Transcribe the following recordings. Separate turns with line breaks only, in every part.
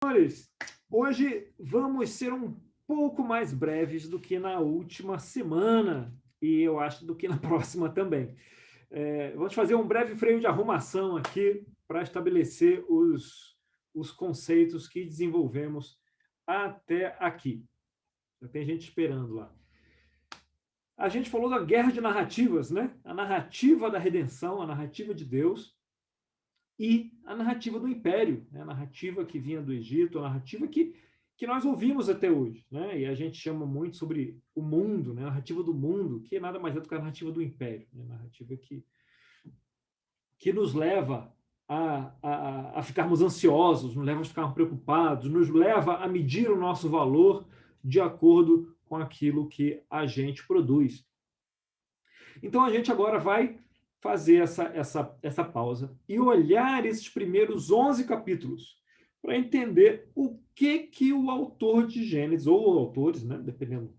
Senhores, hoje vamos ser um pouco mais breves do que na última semana e eu acho do que na próxima também. Vamos fazer um breve freio de arrumação aqui para estabelecer os conceitos que desenvolvemos até aqui. Já tem gente esperando lá. A gente falou da guerra de narrativas, né? A narrativa da redenção, a narrativa de Deus e a narrativa do Império, né? A narrativa que vinha do Egito, a narrativa que nós ouvimos até hoje, né? E a gente chama muito sobre o mundo, né? A narrativa do mundo, que nada mais é do que a narrativa do Império, né? A narrativa que nos leva a ficarmos ansiosos, nos leva a ficarmos preocupados, nos leva a medir o nosso valor de acordo com aquilo que a gente produz. Então a gente agora vai fazer essa pausa e olhar esses primeiros 11 capítulos para entender o que o autor de Gênesis, ou autores, né, dependendo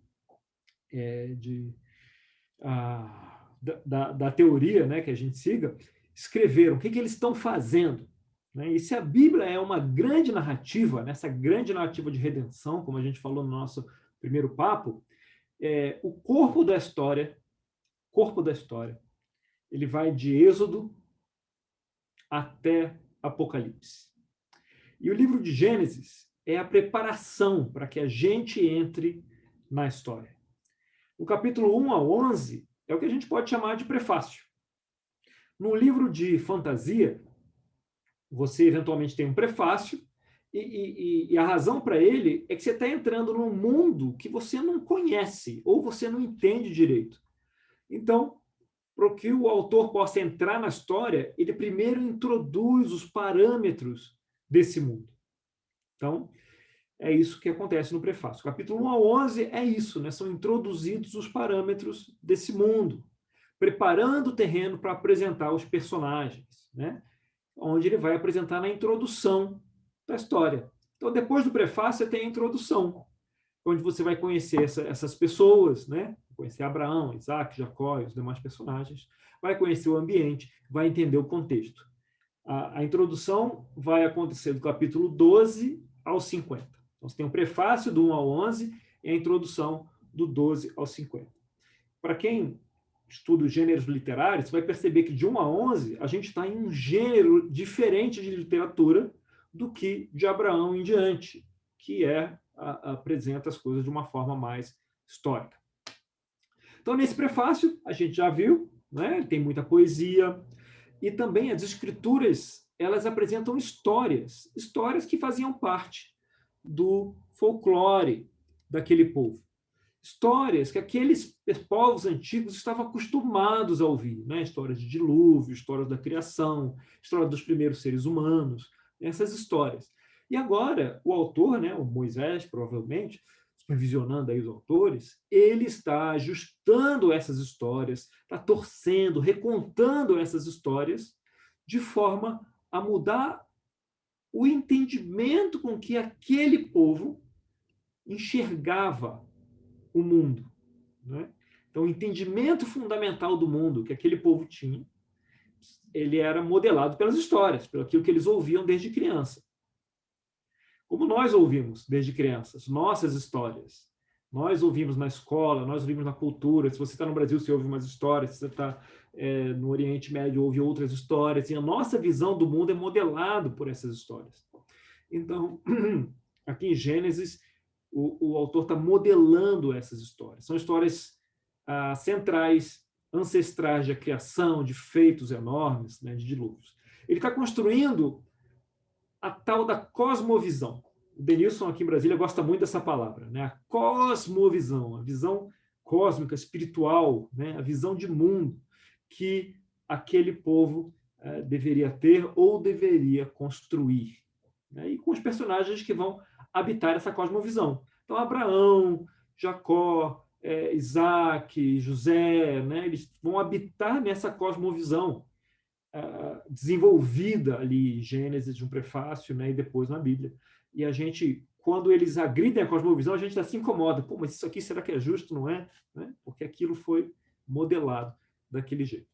da teoria, né, que a gente siga, escreveram, o que eles estão fazendo. Né? E se a Bíblia é uma grande narrativa, nessa grande narrativa de redenção, como a gente falou no nosso primeiro papo, o corpo da história, ele vai de Êxodo até Apocalipse. E o livro de Gênesis é a preparação para que a gente entre na história. No capítulo 1 a 11 é o que a gente pode chamar de prefácio. No livro de fantasia, você eventualmente tem um prefácio e a razão para ele é que você está entrando num mundo que você não conhece ou você não entende direito. Então, para que o autor possa entrar na história, ele primeiro introduz os parâmetros desse mundo. Então, é isso que acontece no prefácio. Capítulo 1 a 11 é isso, né? São introduzidos os parâmetros desse mundo, preparando o terreno para apresentar os personagens, né? Onde ele vai apresentar na introdução da história. Então, depois do prefácio, você tem a introdução, onde você vai conhecer essas pessoas, né? Conhecer Abraão, Isaac, Jacó e os demais personagens, vai conhecer o ambiente, vai entender o contexto. A introdução vai acontecer do capítulo 12 ao 50. Então, você tem o prefácio do 1 ao 11 e a introdução do 12 ao 50. Para quem estuda os gêneros literários, você vai perceber que de 1 a 11 a gente está em um gênero diferente de literatura do que de Abraão em diante, que apresenta as coisas de uma forma mais histórica. Então, nesse prefácio, a gente já viu, né? Tem muita poesia, e também as escrituras, elas apresentam histórias que faziam parte do folclore daquele povo. Histórias que aqueles povos antigos estavam acostumados a ouvir, né? Histórias de dilúvio, histórias da criação, história dos primeiros seres humanos, essas histórias. E agora, o autor, né, o Moisés, provavelmente, supervisionando aí os autores, ele está ajustando essas histórias, está torcendo, recontando essas histórias, de forma a mudar o entendimento com que aquele povo enxergava o mundo. Né? Então, o entendimento fundamental do mundo que aquele povo tinha, ele era modelado pelas histórias, pelo aquilo que eles ouviam desde criança. Como nós ouvimos desde crianças, nossas histórias. Nós ouvimos na escola, nós ouvimos na cultura. Se você está no Brasil, você ouve umas histórias. Se você está no Oriente Médio, ouve outras histórias. E a nossa visão do mundo é modelado por essas histórias. Então, aqui em Gênesis, o autor está modelando essas histórias. São histórias centrais, ancestrais da criação, de feitos enormes, né, de dilúvios. Ele está construindo a tal da cosmovisão. O Denilson, aqui em Brasília, gosta muito dessa palavra, né? A cosmovisão, a visão cósmica, espiritual, né? A visão de mundo que aquele povo deveria ter ou deveria construir. Né? E com os personagens que vão habitar essa cosmovisão. Então, Abraão, Jacó, Isaac, José, né? Eles vão habitar nessa cosmovisão desenvolvida ali em Gênesis, de um prefácio, né, e depois na Bíblia. E a gente, quando eles agridem a cosmovisão, a gente já se incomoda. Pô, mas isso aqui será que é justo? Não é? Né? Porque aquilo foi modelado daquele jeito.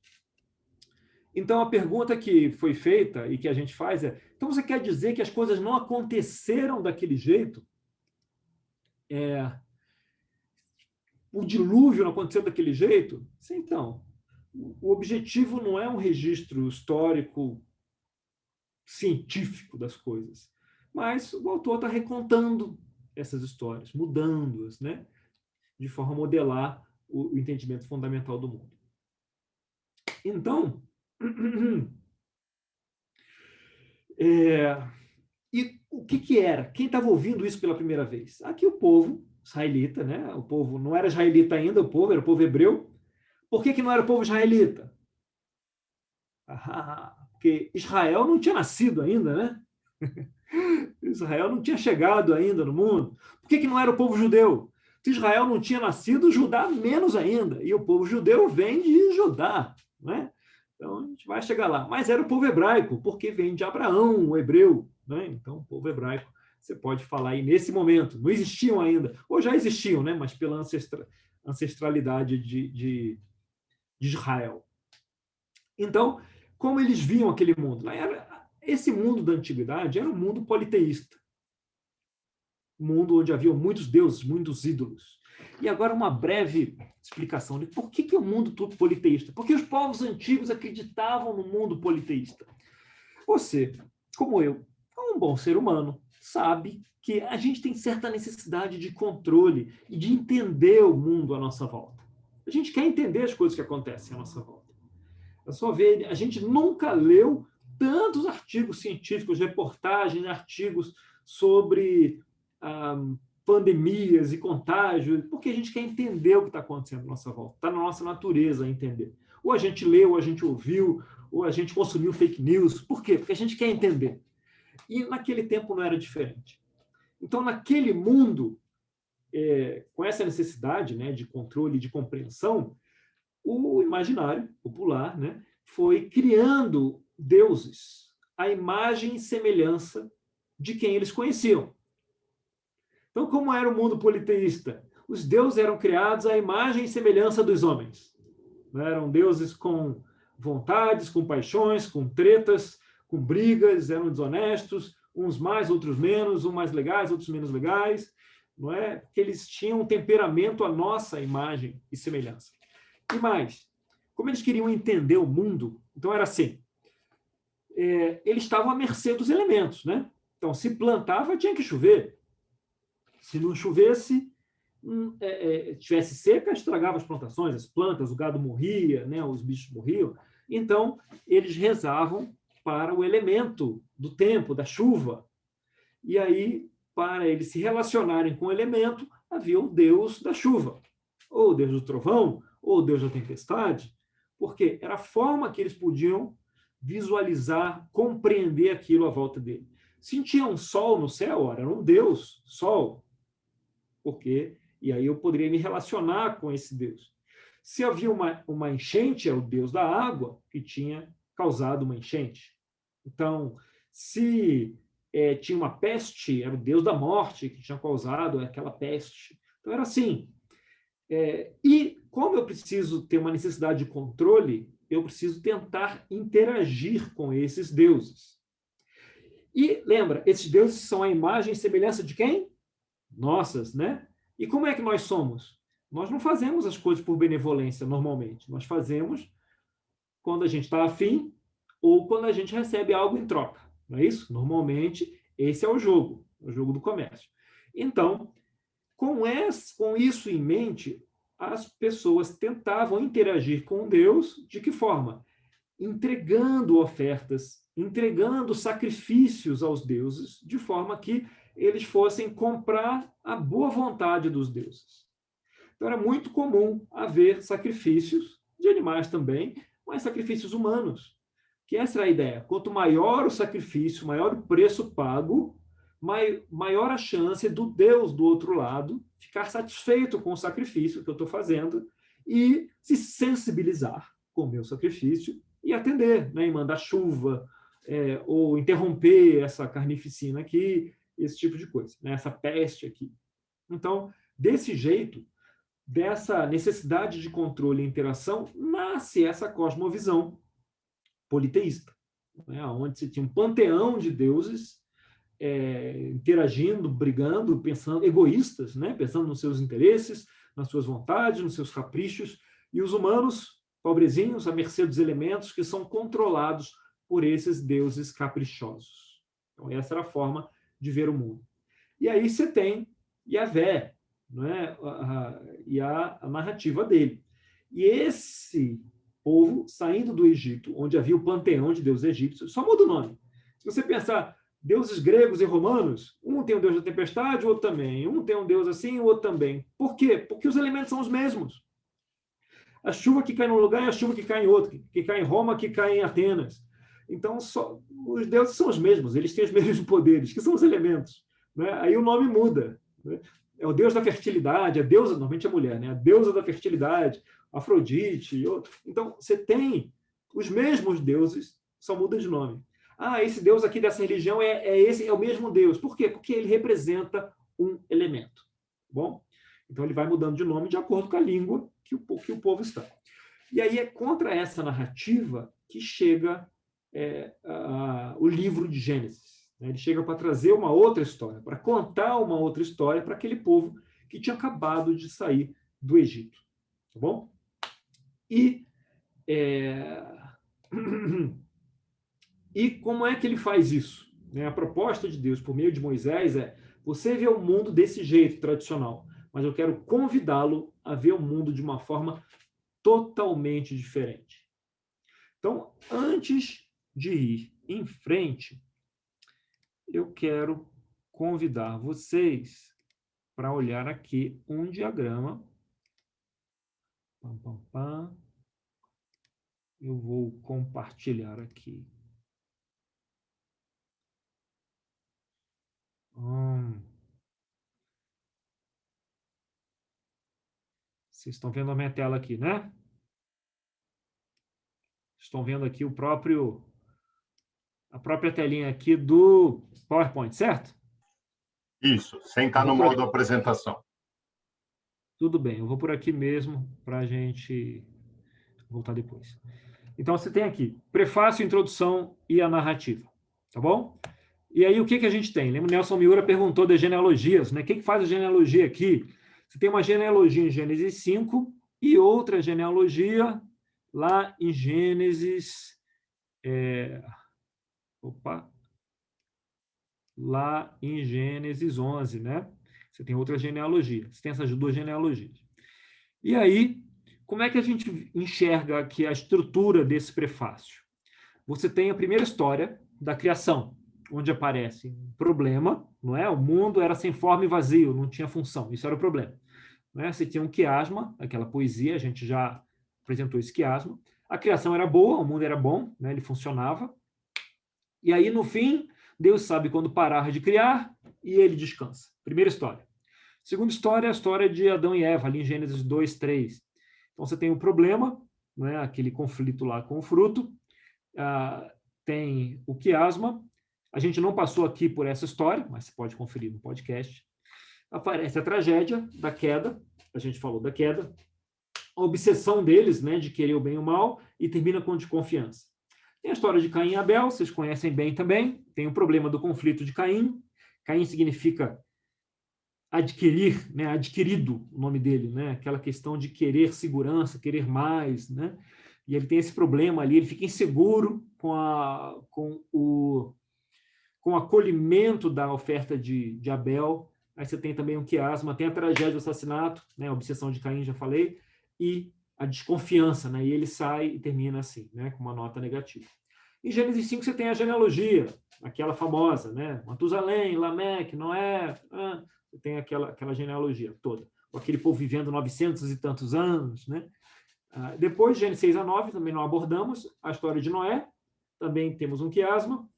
Então, a pergunta que foi feita e que a gente faz é: então você quer dizer que as coisas não aconteceram daquele jeito? O dilúvio não aconteceu daquele jeito? Sim, então. O objetivo não é um registro histórico científico das coisas, mas o autor está recontando essas histórias, mudando-as, né? De forma a modelar o entendimento fundamental do mundo. Então, e o que era? Quem estava ouvindo isso pela primeira vez? Aqui o povo israelita, né? O povo não era israelita ainda, o povo era o povo hebreu. Por que não era o povo israelita? Porque Israel não tinha nascido ainda, né? Israel não tinha chegado ainda no mundo. Por que não era o povo judeu? Se Israel não tinha nascido, Judá menos ainda. E o povo judeu vem de Judá, né? Então a gente vai chegar lá. Mas era o povo hebraico, porque vem de Abraão, o hebreu, né? Então o povo hebraico, você pode falar aí nesse momento. Não existiam ainda, ou já existiam, né? Mas pela ancestralidade de Israel. Então, como eles viam aquele mundo? Esse mundo da antiguidade era um mundo politeísta. Um mundo onde havia muitos deuses, muitos ídolos. E agora uma breve explicação de por que é um mundo todo politeísta. Porque os povos antigos acreditavam no mundo politeísta. Você, como eu, como um bom ser humano, sabe que a gente tem certa necessidade de controle e de entender o mundo à nossa volta. A gente quer entender as coisas que acontecem à nossa volta. É só ver, a gente nunca leu tantos artigos científicos, reportagens, artigos sobre pandemias e contágios, porque a gente quer entender o que está acontecendo à nossa volta. Está na nossa natureza entender. Ou a gente leu, ou a gente ouviu, ou a gente consumiu fake news. Por quê? Porque a gente quer entender. E naquele tempo não era diferente. Então, naquele mundo, com essa necessidade, né, de controle e de compreensão, o imaginário popular, né, foi criando deuses à imagem e semelhança de quem eles conheciam. Então, como era o mundo politeísta? Os deuses eram criados à imagem e semelhança dos homens. Eram deuses com vontades, com paixões, com tretas, com brigas, eram desonestos, uns mais, outros menos, uns mais legais, outros menos legais. Não é? Porque eles tinham um temperamento à nossa imagem e semelhança. E mais, como eles queriam entender o mundo, então era assim, eles estavam à mercê dos elementos, né? Então, se plantava, tinha que chover. Se não chovesse, tivesse seca, estragava as plantações, as plantas, o gado morria, né? Os bichos morriam. Então, eles rezavam para o elemento do tempo, da chuva. E aí, para eles se relacionarem com o elemento, havia o deus da chuva, ou o deus do trovão, ou o deus da tempestade, porque era a forma que eles podiam visualizar, compreender aquilo à volta dele. Se tinha um sol no céu, ora, era um deus, sol, porque e aí eu poderia me relacionar com esse deus. Se havia uma enchente, é o deus da água que tinha causado uma enchente. Então, se tinha uma peste, era o deus da morte que tinha causado aquela peste. Então, era assim. E como eu preciso ter uma necessidade de controle, eu preciso tentar interagir com esses deuses. E lembra, esses deuses são a imagem e semelhança de quem? Nossas, né? E como é que nós somos? Nós não fazemos as coisas por benevolência normalmente. Nós fazemos quando a gente está afim ou quando a gente recebe algo em troca. Não é isso? Normalmente, esse é o jogo do comércio. Então, com isso em mente, as pessoas tentavam interagir com Deus de que forma? Entregando ofertas, entregando sacrifícios aos deuses, de forma que eles fossem comprar a boa vontade dos deuses. Então era muito comum haver sacrifícios de animais também, mas sacrifícios humanos. Que essa era a ideia. Quanto maior o sacrifício, maior o preço pago, maior a chance do Deus do outro lado ficar satisfeito com o sacrifício que eu estou fazendo e se sensibilizar com o meu sacrifício e atender, né, e mandar chuva, ou interromper essa carnificina aqui, esse tipo de coisa, né, essa peste aqui. Então, desse jeito, dessa necessidade de controle e interação, nasce essa cosmovisão politeísta, né? Onde você tinha um panteão de deuses interagindo, brigando, pensando, egoístas, né? Pensando nos seus interesses, nas suas vontades, nos seus caprichos, e os humanos, pobrezinhos, à mercê dos elementos, que são controlados por esses deuses caprichosos. Então, essa era a forma de ver o mundo. E aí você tem Yahvé, né? E a narrativa dele. E esse povo saindo do Egito, onde havia o panteão de deuses egípcios, só muda o nome. Se você pensar deuses gregos e romanos, um tem o deus da tempestade, o outro também. Um tem um deus assim, o outro também. Por quê? Porque os elementos são os mesmos. A chuva que cai num lugar é a chuva que cai em outro, que cai em Roma, que cai em Atenas. Então, os deuses são os mesmos, eles têm os mesmos poderes, que são os elementos. Né? Aí o nome muda. Né? É o deus da fertilidade, a deusa, normalmente a mulher, né? A deusa da fertilidade, Afrodite. Então, você tem os mesmos deuses, só muda de nome. Ah, esse deus aqui dessa religião é o mesmo deus. Por quê? Porque ele representa um elemento. Bom? Então, ele vai mudando de nome de acordo com a língua que o povo está. E aí é contra essa narrativa que chega o livro de Gênesis. Né? Ele chega para trazer uma outra história, para contar uma outra história para aquele povo que tinha acabado de sair do Egito. Tá bom? E como é que ele faz isso? A proposta de Deus por meio de Moisés é: você vê o mundo desse jeito tradicional, mas eu quero convidá-lo a ver o mundo de uma forma totalmente diferente. Então, antes de ir em frente, eu quero convidar vocês para olhar aqui um diagrama. Pam, pam, pam. Eu vou compartilhar aqui. Vocês estão vendo a minha tela aqui, né? Estão vendo aqui a própria telinha aqui do PowerPoint, certo?
Isso, sem estar no modo apresentação.
Tudo bem, eu vou por aqui mesmo para a gente voltar depois. Então, você tem aqui prefácio, introdução e a narrativa, tá bom? E aí, o que a gente tem? Lembra, Nelson Miura perguntou das genealogias, né? Quem que faz a genealogia aqui? Você tem uma genealogia em Gênesis 5 e outra genealogia lá em Gênesis... lá em Gênesis 11, né? Você tem outra genealogia. Você tem essas duas genealogias. E aí, como é que a gente enxerga aqui a estrutura desse prefácio? Você tem a primeira história da criação, onde aparece um problema, não é? O mundo era sem forma e vazio, não tinha função. Isso era o problema. Né? Você tinha um quiasma, aquela poesia, a gente já apresentou esse quiasma. A criação era boa, o mundo era bom, né? Ele funcionava. E aí, no fim, Deus sabe quando parar de criar e ele descansa. Primeira história. Segunda história é a história de Adão e Eva, ali em Gênesis 2, 3. Então, você tem o problema, né? Aquele conflito lá com o fruto. Tem o quiasma. A gente não passou aqui por essa história, mas você pode conferir no podcast. Aparece a tragédia da queda, a gente falou da queda, a obsessão deles, né, de querer o bem e o mal, e termina com desconfiança. Tem a história de Caim e Abel, vocês conhecem bem também. Tem o problema do conflito de Caim. Caim significa adquirir, né, adquirido, o nome dele, né, aquela questão de querer segurança, querer mais, né? E ele tem esse problema ali, ele fica inseguro com o acolhimento da oferta de Abel. Aí você tem também o quiasma, tem a tragédia do assassinato, né, a obsessão de Caim, já falei, e a desconfiança, né, e ele sai e termina assim, né, com uma nota negativa. Em Gênesis 5 você tem a genealogia, aquela famosa, né, Matusalém, Lameque, Noé, você tem aquela genealogia toda, com aquele povo vivendo 900 e tantos anos, né? Depois, Gênesis 6 a 9, também não abordamos, a história de Noé, também temos um quiasma,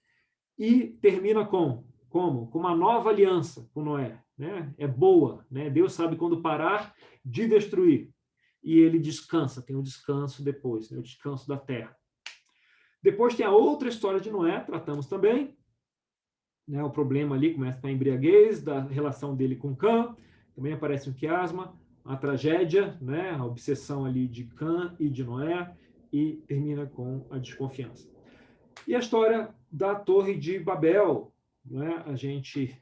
e termina como? Com uma nova aliança com Noé. Né? É boa, né? Deus sabe quando parar de destruir. E ele descansa, tem um descanso depois, né? O descanso da terra. Depois tem a outra história de Noé, tratamos também. Né? O problema ali começa com a embriaguez, da relação dele com Cã, também aparece um quiasma, a tragédia, né? A obsessão ali de Cã e de Noé, e termina com a desconfiança. E a história da Torre de Babel, né? A gente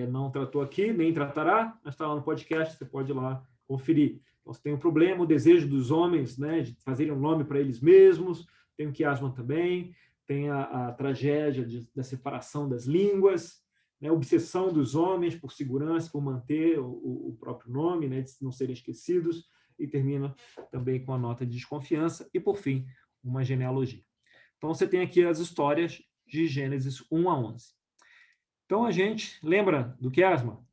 não tratou aqui, nem tratará, mas está lá no podcast, você pode ir lá conferir. Então, você tem um problema, o desejo dos homens, né, de fazerem um nome para eles mesmos, tem o quiasma também, tem a tragédia da separação das línguas, né, a obsessão dos homens por segurança, por manter o próprio nome, né, de não serem esquecidos, e termina também com a nota de desconfiança, e, por fim, uma genealogia. Então, você tem aqui as histórias de Gênesis 1 a 11. Então, a gente lembra do quiasma?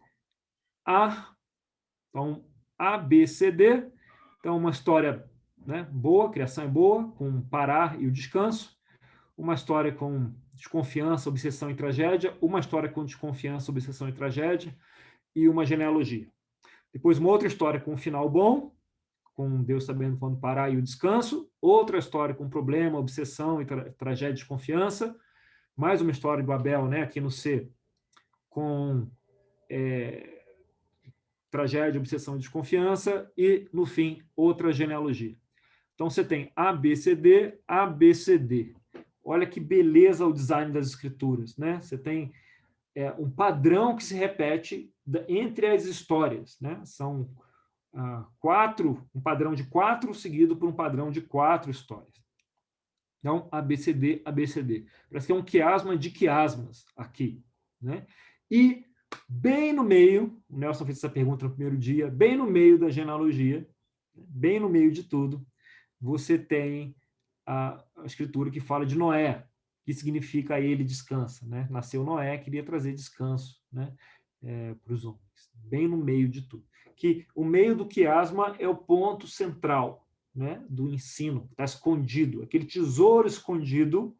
Então, A, B, C, D. Então, uma história, né, boa, criação é boa, com parar e o descanso. Uma história com desconfiança, obsessão e tragédia. Uma história com desconfiança, obsessão e tragédia. E uma genealogia. Depois, uma outra história com um final bom, com Deus sabendo quando parar e o descanso. Outra história com problema, obsessão e tragédia e desconfiança. Mais uma história de Babel, né, aqui no C, com tragédia, obsessão e desconfiança, e, no fim, outra genealogia. Então, você tem A, B, C, D, A, B, C, D. Olha que beleza o design das escrituras, né? Você tem um padrão que se repete entre as histórias, né? São um padrão de 4 seguido por um padrão de 4 histórias. Então, A, B, C, D, A, B, C, D. Parece que é um quiasma de quiasmas aqui, né? E bem no meio, o Nelson fez essa pergunta no primeiro dia, bem no meio da genealogia, bem no meio de tudo, você tem a escritura que fala de Noé, que significa ele descansa, né? Nasceu Noé, queria trazer descanso, né, para os homens, bem no meio de tudo. Que o meio do quiasma é o ponto central, né, do ensino, está escondido, aquele tesouro escondido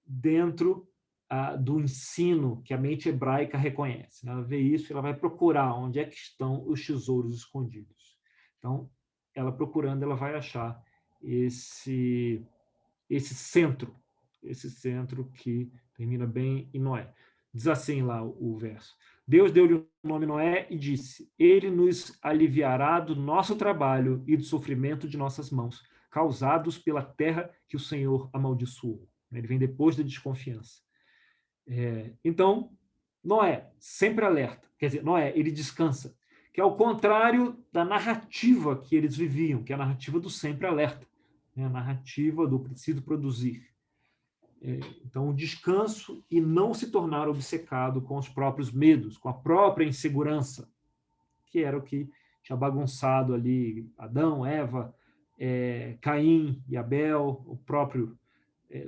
dentro do ensino que a mente hebraica reconhece. Ela vê isso e ela vai procurar onde é que estão os tesouros escondidos. Então, ela procurando, ela vai achar esse centro que termina bem em Noé. Diz assim lá o verso: Deus deu-lhe o nome Noé e disse: Ele nos aliviará do nosso trabalho e do sofrimento de nossas mãos, causados pela terra que o Senhor amaldiçoou. Ele vem depois da desconfiança. Então, Noé, sempre alerta. Quer dizer, Noé, ele descansa, que é o contrário da narrativa que eles viviam, que é a narrativa do sempre alerta, né? A narrativa do preciso produzir. Então, o descanso e não se tornar obcecado com os próprios medos, com a própria insegurança, que era o que tinha bagunçado ali Adão, Eva, Caim e Abel, o próprio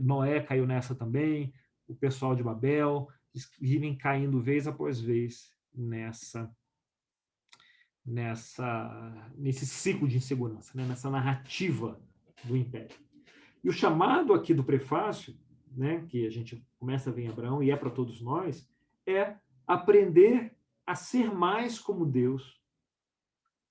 Noé caiu nessa também, o pessoal de Babel, eles vivem caindo vez após vez nesse ciclo de insegurança, né? Nessa narrativa do império. E o chamado aqui do prefácio, né, que a gente começa a ver em Abraão e é para todos nós, é aprender a ser mais como Deus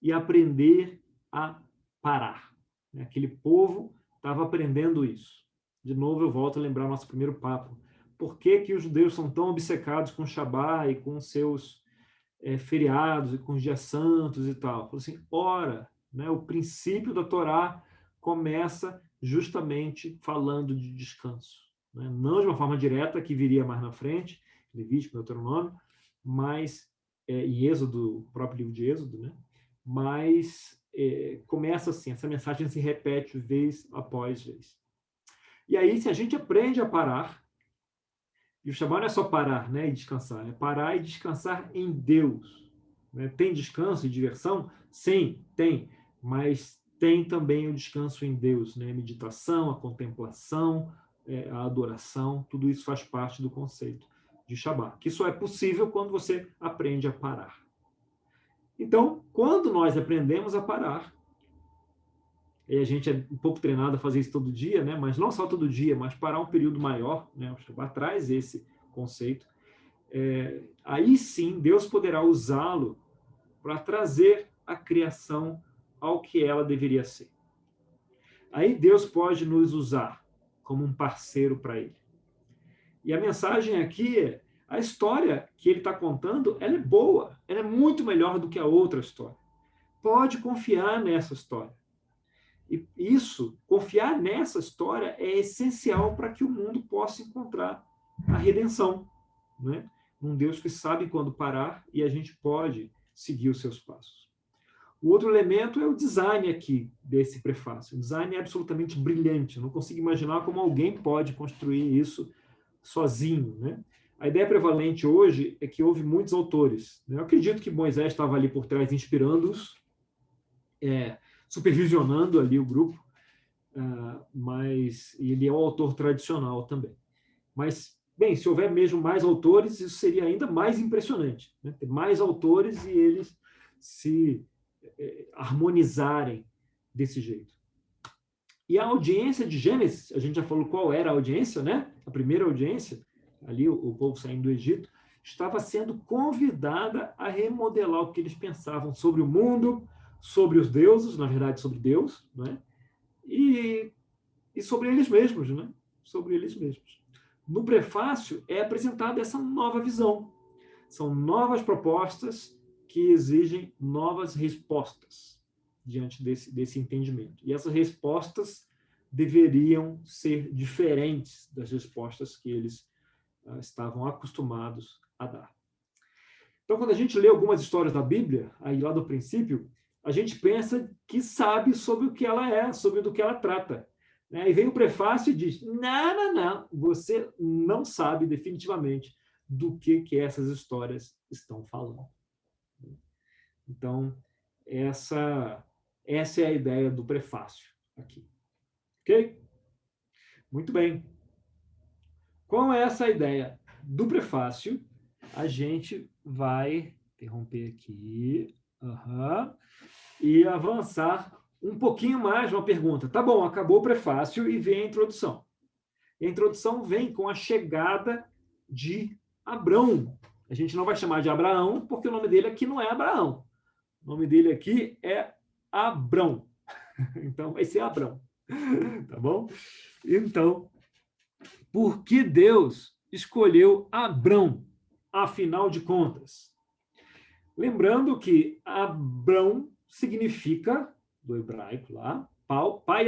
e aprender a parar. Aquele povo estava aprendendo isso. De novo, eu volto a lembrar o nosso primeiro papo. Por que que os judeus são tão obcecados com o Shabá e com seus feriados e com os dias santos e tal? Assim, ora, né, o princípio da Torá começa justamente falando de descanso. Né? Não de uma forma direta, que viria mais na frente, Levítico, Deuteronômio, mas em Êxodo, o próprio livro de Êxodo, né? Mas começa assim, essa mensagem se repete vez após vez. E aí, se a gente aprende a parar, e o Shabá não é só parar, né, e descansar, é parar e descansar em Deus. Né? Tem descanso e diversão? Sim, tem, mas tem também o descanso em Deus, né? A meditação, a contemplação, a adoração, tudo isso faz parte do conceito de Shabá, que só é possível quando você aprende a parar. Então, quando nós aprendemos a parar, e a gente é um pouco treinado a fazer isso todo dia, né? Mas não só todo dia, mas parar um período maior, né? O Shabá traz esse conceito. Aí sim, Deus poderá usá-lo para trazer a criação ao que ela deveria ser. Aí Deus pode nos usar como um parceiro para ele. E a mensagem aqui é: a história que ele está contando, ela é boa, ela é muito melhor do que a outra história. Pode confiar nessa história. E isso, confiar nessa história é essencial para que o mundo possa encontrar a redenção, né? Um Deus que sabe quando parar e a gente pode seguir os seus passos. O outro elemento é o design aqui desse prefácio. O design é absolutamente brilhante. Eu não consigo imaginar como alguém pode construir isso sozinho, né? A ideia prevalente hoje é que houve muitos autores. Eu acredito que Moisés estava ali por trás inspirando-os, supervisionando ali o grupo, mas ele é o autor tradicional também. Mas, bem, se houver mesmo mais autores, isso seria ainda mais impressionante, né? Ter mais autores e eles se harmonizarem desse jeito. E a audiência de Gênesis, a gente já falou qual era a audiência, né? A primeira audiência, ali o povo saindo do Egito, estava sendo convidada a remodelar o que eles pensavam sobre o mundo, sobre os deuses, na verdade sobre Deus, né? E sobre eles mesmos, né? Sobre eles mesmos. No prefácio é apresentada essa nova visão. São novas propostas que exigem novas respostas diante desse entendimento. E essas respostas deveriam ser diferentes das respostas que eles estavam acostumados a dar. Então, quando a gente lê algumas histórias da Bíblia, aí lá do princípio, a gente pensa que sabe sobre o que ela é, sobre do que ela trata. E vem o prefácio e diz, não, você não sabe definitivamente do que essas histórias estão falando. Então, essa é a ideia do prefácio aqui. Ok? Muito bem. Com essa ideia do prefácio, a gente vai interromper aqui e avançar um pouquinho mais uma pergunta. Tá bom, acabou o prefácio e vem a introdução. E a introdução vem com a chegada de Abrão. A gente não vai chamar de Abraão, porque o nome dele aqui não é Abraão. O nome dele aqui é Abrão. Então, vai ser Abrão. Tá bom? Então, por que Deus escolheu Abrão, afinal de contas? Lembrando que Abrão significa, do hebraico lá, pai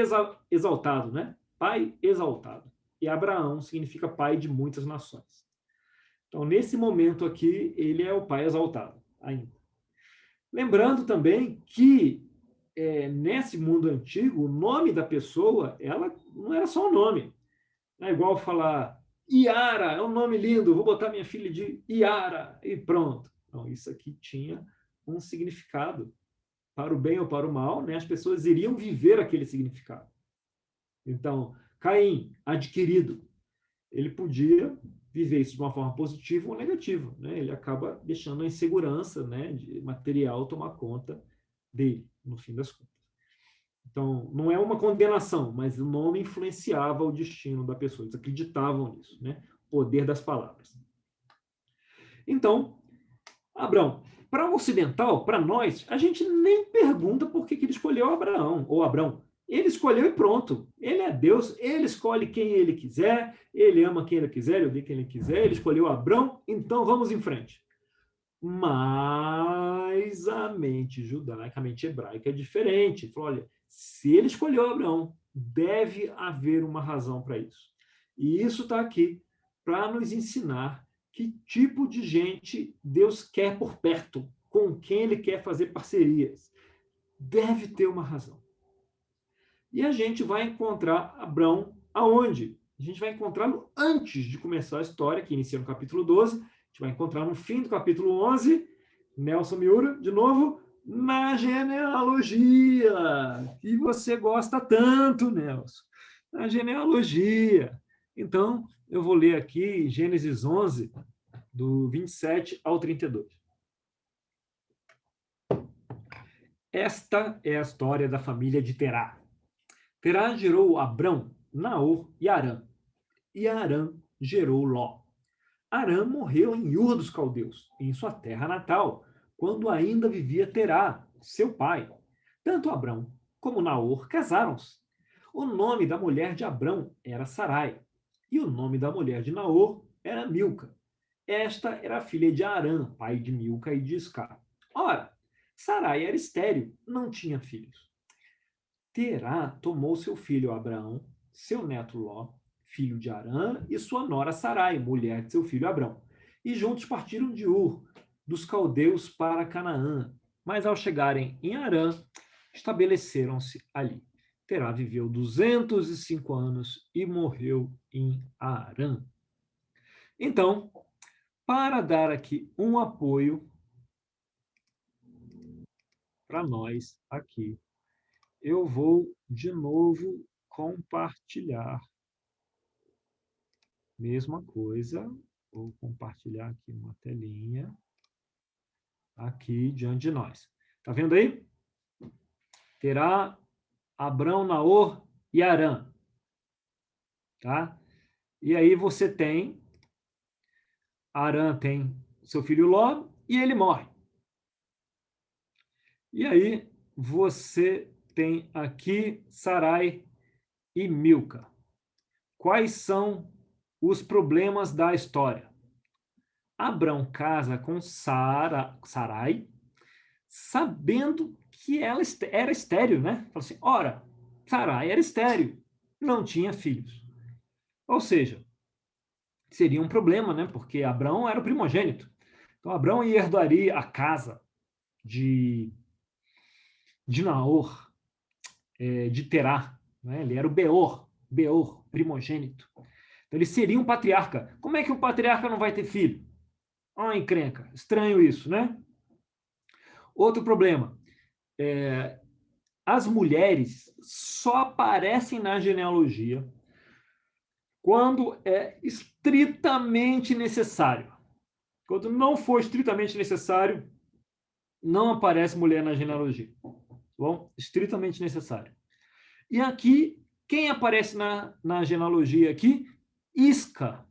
exaltado, né? Pai exaltado. E Abraão significa pai de muitas nações. Então, nesse momento aqui, ele é o pai exaltado ainda. Lembrando também que, nesse mundo antigo, o nome da pessoa, ela não era só um nome. Não é igual falar Iara, é um nome lindo, vou botar minha filha de Iara e pronto. Então, isso aqui tinha um significado. Para o bem ou para o mal, né? As pessoas iriam viver aquele significado. Então, Caim, adquirido, ele podia viver isso de uma forma positiva ou negativa, né? Ele acaba deixando a insegurança, né, de material tomar conta dele, no fim das contas. Então, não é uma condenação, mas o nome influenciava o destino da pessoa. Eles acreditavam nisso, né? O poder das palavras. Então, Abrão, para o ocidental, para nós, a gente nem pergunta por que ele escolheu Abraão ou Abrão. Ele escolheu e pronto. Ele é Deus, ele escolhe quem ele quiser, ele ama quem ele quiser, ele odeia quem ele quiser, ele escolheu Abrão, então vamos em frente. Mas a mente judaica, a mente hebraica é diferente. Falou, olha, se ele escolheu Abraão, deve haver uma razão para isso. E isso está aqui para nos ensinar que tipo de gente Deus quer por perto, com quem ele quer fazer parcerias. Deve ter uma razão. E a gente vai encontrar Abrão aonde? A gente vai encontrá-lo antes de começar a história, que inicia no capítulo 12. A gente vai encontrar no fim do capítulo 11, Nelson Miura, de novo, na genealogia, que você gosta tanto, Nelson. Na genealogia. Então, eu vou ler aqui Gênesis 11, do 27 ao 32. Esta é a história da família de Terá. Terá gerou Abrão, Naor e Arã. E Arã gerou Ló. Arã morreu em Ur dos Caldeus, em sua terra natal, quando ainda vivia Terá, seu pai. Tanto Abrão como Naor casaram-se. O nome da mulher de Abrão era Sarai, e o nome da mulher de Naor era Milca. Esta era a filha de Arã, pai de Milca e de Iscar. Ora, Sarai era estéril, não tinha filhos. Terá tomou seu filho Abraão, seu neto Ló, filho de Arã, e sua nora Sarai, mulher de seu filho Abrão. E juntos partiram de Ur, dos caldeus, para Canaã. Mas ao chegarem em Arã, estabeleceram-se ali. Terá viveu 205 anos e morreu em Arã. Então, para dar aqui um apoio para nós aqui, eu vou de novo compartilhar. Mesma coisa, vou compartilhar aqui uma telinha aqui diante de nós. Tá vendo aí? Terá Abrão, Naor e Arã. Tá? E aí você tem, Arã tem seu filho Ló e ele morre. E aí você tem aqui Sarai e Milca. Quais são os problemas da história? Abrão casa com Sarai, sabendo que ela era estéril, né? Fala assim, ora, Sarai era estéril, não tinha filhos. Ou seja, seria um problema, né? Porque Abrão era o primogênito. Então, Abrão herdaria a casa de Naor, de Terá, né? Ele era o Beor, primogênito. Então, ele seria um patriarca. Como é que o patriarca não vai ter filho? Uma encrenca. Estranho isso, né? Outro problema. As mulheres só aparecem na genealogia quando é estritamente necessário. Quando não for estritamente necessário, não aparece mulher na genealogia. Bom, estritamente necessário. E aqui, quem aparece na genealogia aqui? Isca.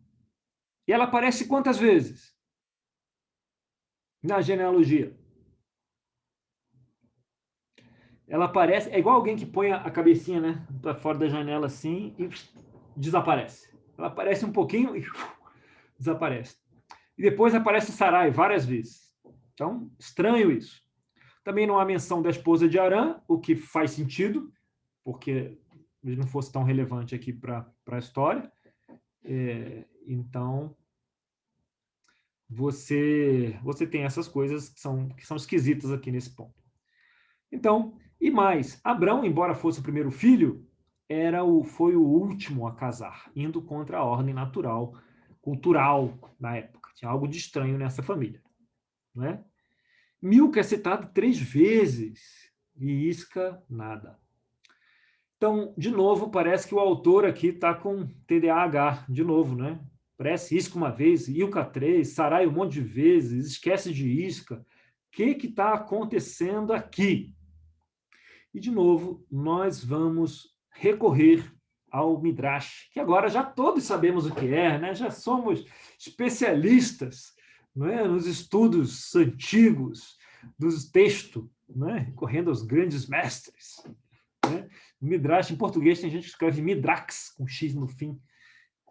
E ela aparece quantas vezes? Na genealogia. Ela aparece, é igual alguém que põe a cabecinha, né, para fora da janela assim e desaparece. Ela aparece um pouquinho e desaparece. E depois aparece Sarai várias vezes. Então, estranho isso. Também não há menção da esposa de Arã, o que faz sentido, porque ele não fosse tão relevante aqui para a história. Então, você tem essas coisas que são esquisitas aqui nesse ponto. Então, e mais, Abrão, embora fosse o primeiro filho, foi o último a casar, indo contra a ordem natural, cultural da época. Tinha algo de estranho nessa família. Não é? Milca é citado 3 vezes e Isca nada. Então, de novo, parece que o autor aqui está com TDAH, de novo, né? Parece Isca uma vez, Ilca 3, Sarai um monte de vezes, esquece de Isca. O que está acontecendo aqui? E, de novo, nós vamos recorrer ao Midrash, que agora já todos sabemos o que é, né? Já somos especialistas, não é? Nos estudos antigos dos textos, né? Recorrendo aos grandes mestres. Né? Midrash, em português, tem gente que escreve Midrax, com X no fim.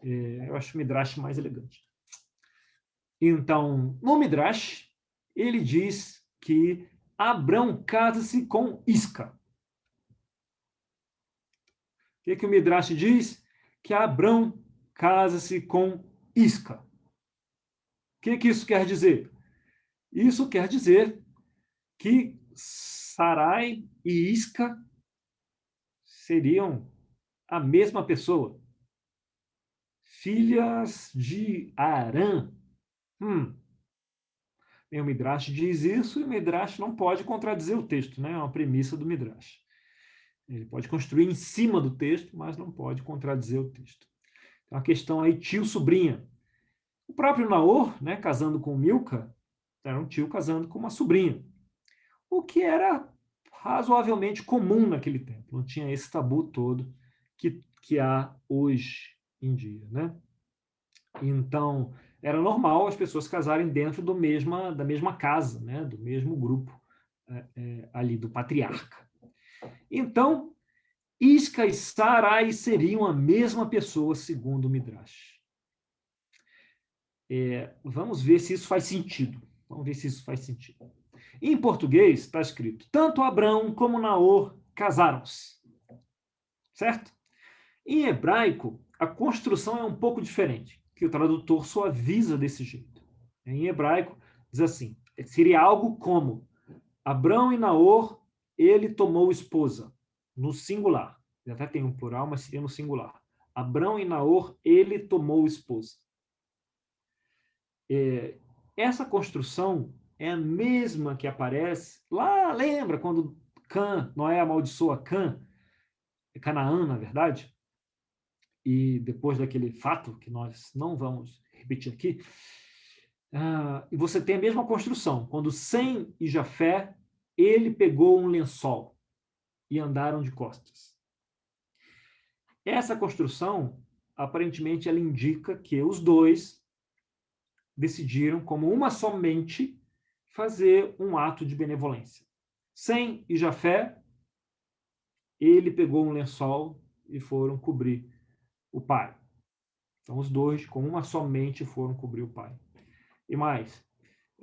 Eu acho o Midrash mais elegante. Então, no Midrash, ele diz que Abrão casa-se com Isca. O que o Midrash diz? Que Abrão casa-se com Isca. O que isso quer dizer? Isso quer dizer que Sarai e Isca seriam a mesma pessoa. Filhas de Arã. O Midrash diz isso e o Midrash não pode contradizer o texto, né? É uma premissa do Midrash. Ele pode construir em cima do texto, mas não pode contradizer o texto. Então, a questão aí, tio-sobrinha. O próprio Naor, né, casando com Milca, era um tio casando com uma sobrinha. O que era razoavelmente comum naquele tempo. Não tinha esse tabu todo que há hoje em dia, né? Então, era normal as pessoas casarem dentro da mesma casa, né? Do mesmo grupo ali, do patriarca. Então, Isca e Sarai seriam a mesma pessoa, segundo o Midrash. Vamos ver se isso faz sentido. Em português está escrito, tanto Abrão como Naor casaram-se. certo? Em hebraico, a construção é um pouco diferente, que o tradutor suaviza desse jeito. Em hebraico, diz assim, seria algo como Abrão e Naor, ele tomou esposa, no singular. Até tem um plural, mas seria no singular. Abrão e Naor, ele tomou esposa. Essa construção é a mesma que aparece lá, lembra quando Noé amaldiçoa Canaã, na verdade? E depois daquele fato, que nós não vamos repetir aqui, e você tem a mesma construção. Quando Sem e Jafé, ele pegou um lençol e andaram de costas. Essa construção, aparentemente, ela indica que os dois decidiram, como uma só mente, fazer um ato de benevolência. Sem e Jafé, ele pegou um lençol e foram cobrir o pai. Então, os dois, com uma só mente, foram cobrir o pai. E mais,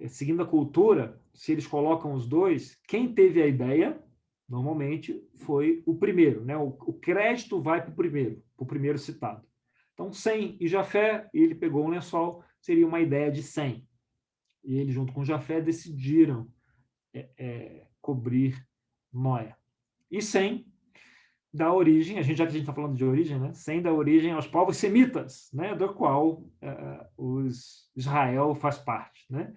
seguindo a cultura, se eles colocam os dois, quem teve a ideia, normalmente, foi o primeiro, né? O crédito vai para o primeiro citado. Então, Sem e Jafé, ele pegou um lençol, seria uma ideia de Sem. E ele, junto com Jafé, decidiram cobrir Noé. E Sem dá origem, já que a gente está falando de origem, né? Sem dá origem aos povos semitas, né? Do qual Israel faz parte, né?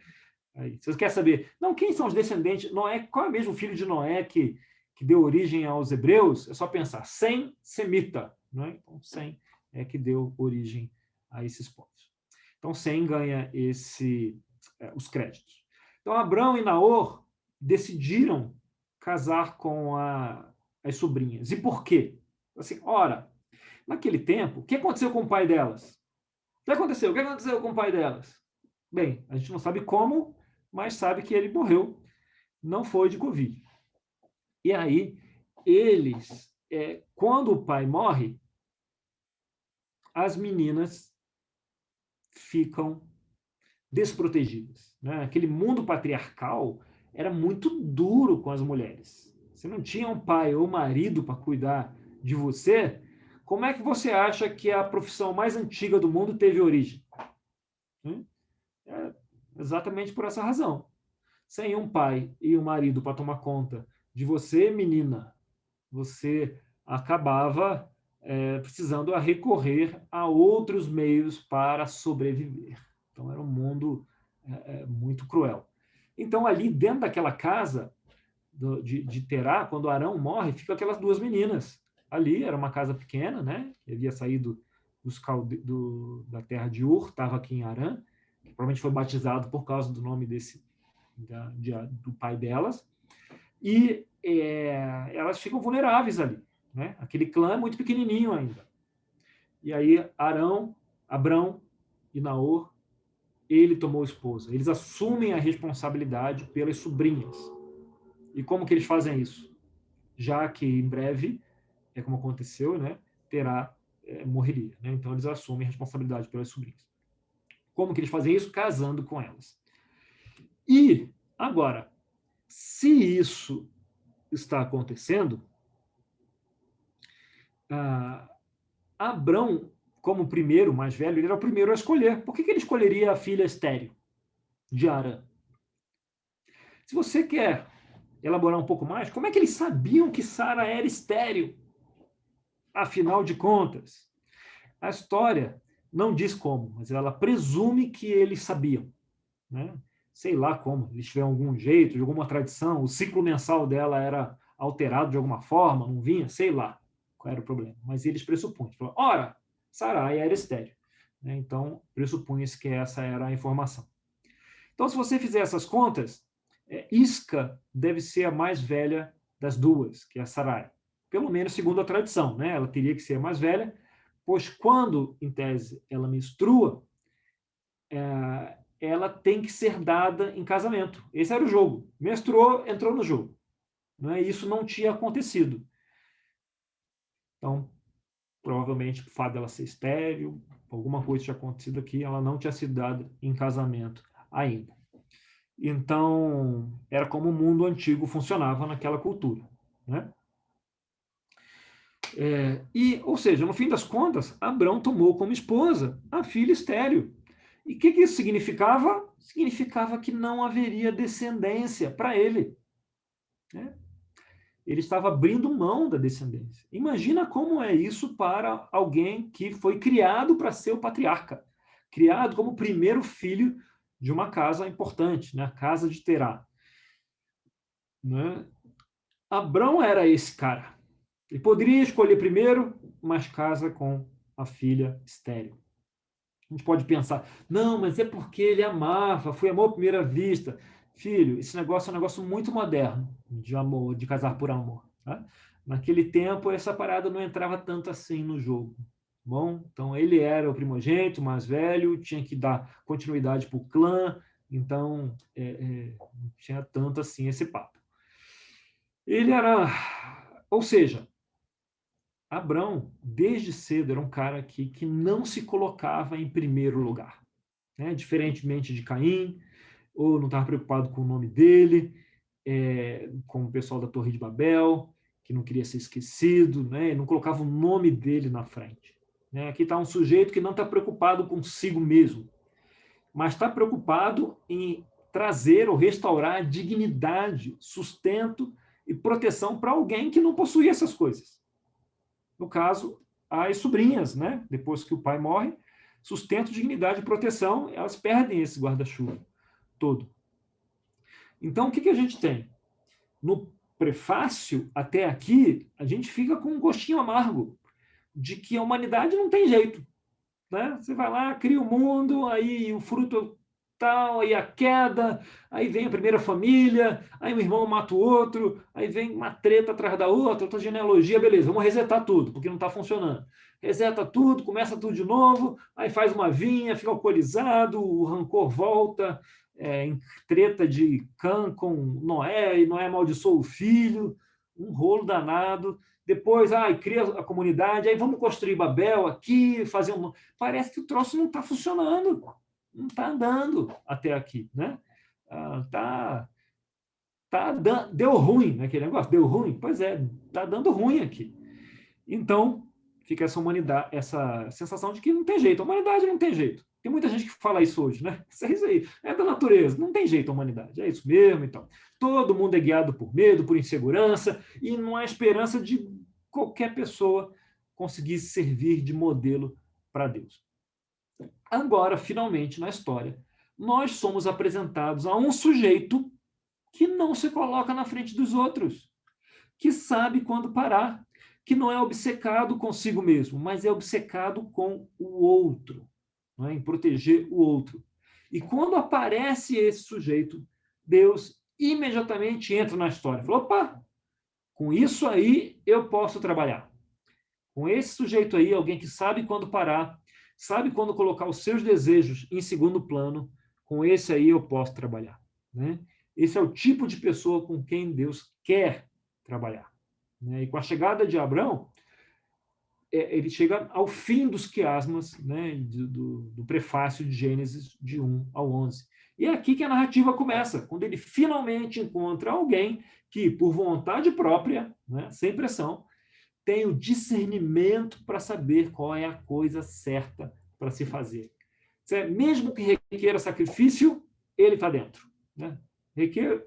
Aí, se você quer saber, não, quem são os descendentes? Noé, qual é mesmo o filho de Noé que deu origem aos hebreus? É só pensar, Sem, semita, né? Então, Sem é que deu origem a esses povos. Então, Sem ganha os créditos. Então, Abrão e Naor decidiram casar com as sobrinhas. E por quê? Assim, ora, naquele tempo, o que aconteceu com o pai delas? O que aconteceu? O que aconteceu com o pai delas? Bem, a gente não sabe como, mas sabe que ele morreu. Não foi de Covid. E aí, eles, quando o pai morre, as meninas ficam desprotegidas, né? Aquele mundo patriarcal era muito duro com as mulheres. Você não tinha um pai ou marido para cuidar de você. Como é que você acha que a profissão mais antiga do mundo teve origem? É exatamente por essa razão. Sem um pai e um marido para tomar conta de você, menina, você acabava precisando recorrer a outros meios para sobreviver. Então, era um mundo muito cruel. Então, ali dentro daquela casa de Terá, quando Arão morre, ficam aquelas duas meninas. Ali era uma casa pequena, né? Ele havia saído da terra de Ur, estava aqui em Arã, que provavelmente foi batizado por causa do nome do pai delas. E elas ficam vulneráveis ali, né? Aquele clã é muito pequenininho ainda. E aí Abrão e Naor, ele tomou esposa. Eles assumem a responsabilidade pelas sobrinhas. E como que eles fazem isso? Já que em breve, como aconteceu, né? Terá morreria, né? Então eles assumem a responsabilidade pelas sobrinhas. Como que eles fazem isso? Casando com elas. E agora, se isso está acontecendo, Abrão, como primeiro, mais velho, ele era o primeiro a escolher. Por que ele escolheria a filha estéril de Arã? Se você quer elaborar um pouco mais, como é que eles sabiam que Sara era estéril? Afinal de contas, a história não diz como, mas ela presume que eles sabiam, né? Sei lá como, eles tiveram algum jeito, de alguma tradição, o ciclo mensal dela era alterado de alguma forma, não vinha, sei lá qual era o problema. Mas eles pressupõem. Falaram, ora, Sarai era estéril. Né? Então, pressupunha-se que essa era a informação. Então, se você fizer essas contas, Isca deve ser a mais velha das duas, que é a Sarai. Pelo menos segundo a tradição, né? Ela teria que ser a mais velha, pois quando, em tese, ela menstrua, ela tem que ser dada em casamento. Esse era o jogo. Menstruou, entrou no jogo. Né? Isso não tinha acontecido. Então, provavelmente, o fato dela ser estéril, alguma coisa tinha acontecido aqui, ela não tinha sido dada em casamento ainda. Então, era como o mundo antigo funcionava naquela cultura. Né? Ou seja, no fim das contas, Abrão tomou como esposa a filha estéril. E o que isso significava? Significava que não haveria descendência para ele, né? Ele estava abrindo mão da descendência. Imagina como é isso para alguém que foi criado para ser o patriarca, criado como o primeiro filho de uma casa importante, né? A casa de Terá, né? Abrão era esse cara. Ele poderia escolher primeiro, mas casa com a filha estéril. A gente pode pensar, não, mas é porque ele amava, foi amor à primeira vista. Filho, esse negócio é um negócio muito moderno, de amor, de casar por amor. Tá? Naquele tempo, essa parada não entrava tanto assim no jogo. Bom, então ele era o primogênito, mais velho, tinha que dar continuidade para o clã, então não tinha tanto assim esse papo. Ele era, ou seja, Abrão, desde cedo, era um cara que não se colocava em primeiro lugar, né? Diferentemente de Caim, ou não estava preocupado com o nome dele, com o pessoal da Torre de Babel, que não queria ser esquecido, né? Não colocava o nome dele na frente, né? Aqui está um sujeito que não está preocupado consigo mesmo, mas está preocupado em trazer ou restaurar dignidade, sustento e proteção para alguém que não possuía essas coisas. No caso, as sobrinhas, né? Depois que o pai morre, sustento, dignidade e proteção, elas perdem esse guarda-chuva todo. Então, o que a gente tem? No prefácio, até aqui, a gente fica com um gostinho amargo de que a humanidade não tem jeito, né? Você vai lá, cria o mundo, aí o fruto tal, aí a queda, aí vem a primeira família, aí um irmão mata o outro, aí vem uma treta atrás da outra genealogia, beleza, vamos resetar tudo, porque não está funcionando. Reseta tudo, começa tudo de novo, aí faz uma vinha, fica alcoolizado, o rancor volta, em treta de Cã com Noé, e Noé amaldiçoa o filho, um rolo danado. Depois, cria a comunidade, aí vamos construir Babel aqui, fazer um... Parece que o troço não está funcionando, não está andando até aqui, né? Deu ruim naquele negócio, deu ruim? Pois é, está dando ruim aqui. Então, fica essa humanidade, essa sensação de que não tem jeito, a humanidade não tem jeito. Tem muita gente que fala isso hoje, né? Isso é isso aí, é da natureza, não tem jeito a humanidade, é isso mesmo, então. Todo mundo é guiado por medo, por insegurança, e não há esperança de qualquer pessoa conseguir servir de modelo para Deus. Agora, finalmente, na história, nós somos apresentados a um sujeito que não se coloca na frente dos outros, que sabe quando parar, que não é obcecado consigo mesmo, mas é obcecado com o outro, não é? Em proteger o outro. E quando aparece esse sujeito, Deus imediatamente entra na história. Fala, opa, com isso aí eu posso trabalhar. Com esse sujeito aí, alguém que sabe quando parar, sabe quando colocar os seus desejos em segundo plano, com esse aí eu posso trabalhar, né? Esse é o tipo de pessoa com quem Deus quer trabalhar, né? E com a chegada de Abrão, ele chega ao fim dos quiasmas, né, do prefácio de Gênesis, de 1 ao 11. E é aqui que a narrativa começa, quando ele finalmente encontra alguém que, por vontade própria, né, sem pressão, tem o discernimento para saber qual é a coisa certa para se fazer. Mesmo que requeira sacrifício, ele está dentro, né?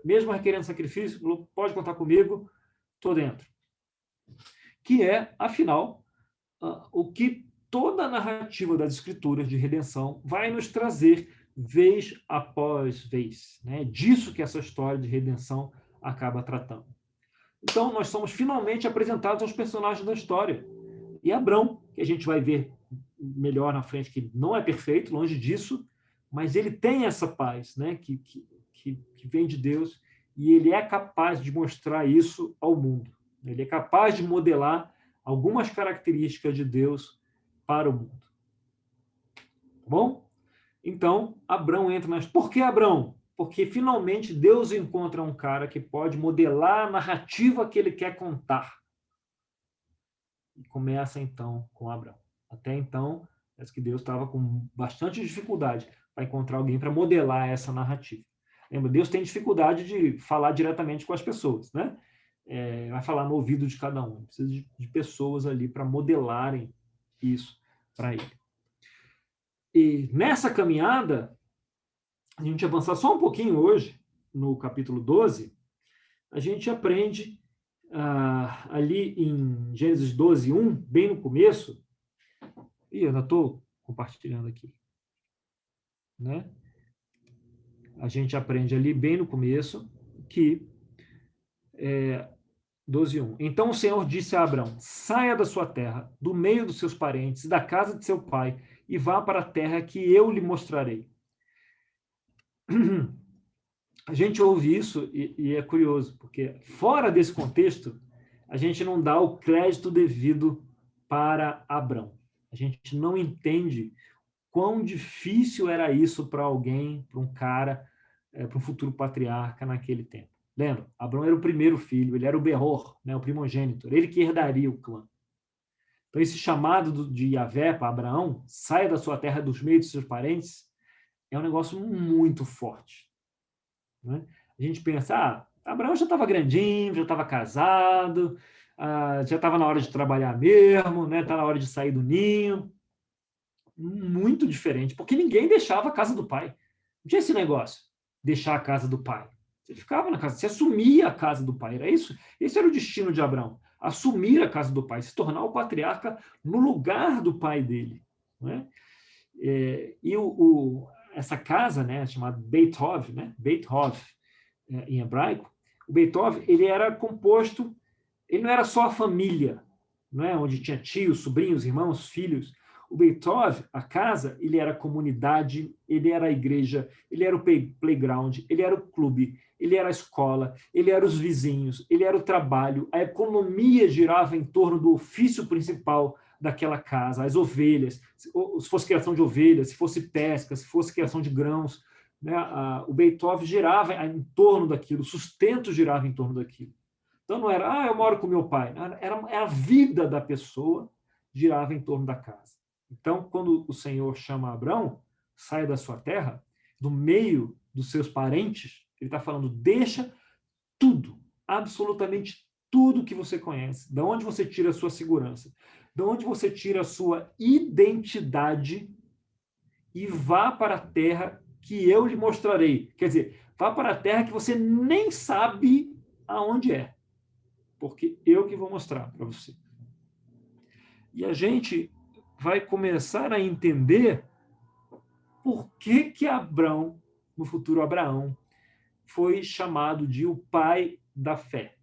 Mesmo requerendo sacrifício, pode contar comigo, estou dentro. Que é, afinal, o que toda a narrativa das Escrituras de redenção vai nos trazer vez após vez, né? Disso que essa história de redenção acaba tratando. Então, nós somos finalmente apresentados aos personagens da história. E Abrão, que a gente vai ver melhor na frente, que não é perfeito, longe disso, mas ele tem essa paz, né? que vem de Deus, e ele é capaz de mostrar isso ao mundo. Ele é capaz de modelar algumas características de Deus para o mundo. Tá bom? Então, Abrão entra nas... Por que Abrão? Porque finalmente Deus encontra um cara que pode modelar a narrativa que ele quer contar. E começa então com Abrão. Até então, parece que Deus estava com bastante dificuldade para encontrar alguém para modelar essa narrativa. Lembra, Deus tem dificuldade de falar diretamente com as pessoas, né? vai falar no ouvido de cada um. Precisa de pessoas ali para modelarem isso para ele. E nessa caminhada, a gente avançar só um pouquinho hoje, no capítulo 12, a gente aprende ali em Gênesis 12, 1, bem no começo, e eu ainda estou compartilhando aqui, né? A gente aprende ali bem no começo que 12:1. Então o Senhor disse a Abrão: saia da sua terra, do meio dos seus parentes, da casa de seu pai, e vá para a terra que eu lhe mostrarei. A gente ouve isso e é curioso, porque fora desse contexto, a gente não dá o crédito devido para Abrão. A gente não entende quão difícil era isso para alguém, para um cara, para um futuro patriarca naquele tempo. Lembra? Abrão era o primeiro filho, ele era o Beror, né, o primogênito, ele que herdaria o clã. Então, esse chamado de Yahvé para Abraão, saia da sua terra, dos meios dos seus parentes, é um negócio muito forte. Né? A gente pensa, Abraão já estava grandinho, já estava casado, já estava na hora de trabalhar mesmo, né? Está na hora de sair do ninho. Muito diferente, porque ninguém deixava a casa do pai. Não tinha esse negócio, deixar a casa do pai. Você ficava na casa, você assumia a casa do pai. Era isso. Esse era o destino de Abraão. Assumir a casa do pai, se tornar o patriarca no lugar do pai dele. Né? Essa casa, né, chamada Beit Hov, né, Beit Hov em hebraico, o Beit Hov, ele era composto, ele não era só a família, não é, onde tinha tios, sobrinhos, irmãos, filhos. O Beit Hov, a casa, ele era a comunidade, ele era a igreja, ele era o playground, ele era o clube, ele era a escola, ele era os vizinhos, ele era o trabalho, a economia girava em torno do ofício principal daquela casa, as ovelhas, se fosse criação de ovelhas, se fosse pesca, se fosse criação de grãos, né? O Beit Hov girava em torno daquilo, o sustento girava em torno daquilo. Então não era, eu moro com meu pai, era a vida da pessoa girava em torno da casa. Então, quando o Senhor chama Abrão, saia da sua terra, do meio dos seus parentes, ele está falando, deixa tudo, absolutamente tudo que você conhece, de onde você tira a sua segurança, de onde você tira a sua identidade e vá para a terra que eu lhe mostrarei. Quer dizer, vá para a terra que você nem sabe aonde é, porque eu que vou mostrar para você. E a gente vai começar a entender por que Abrão, no futuro Abraão, foi chamado de o pai da fé.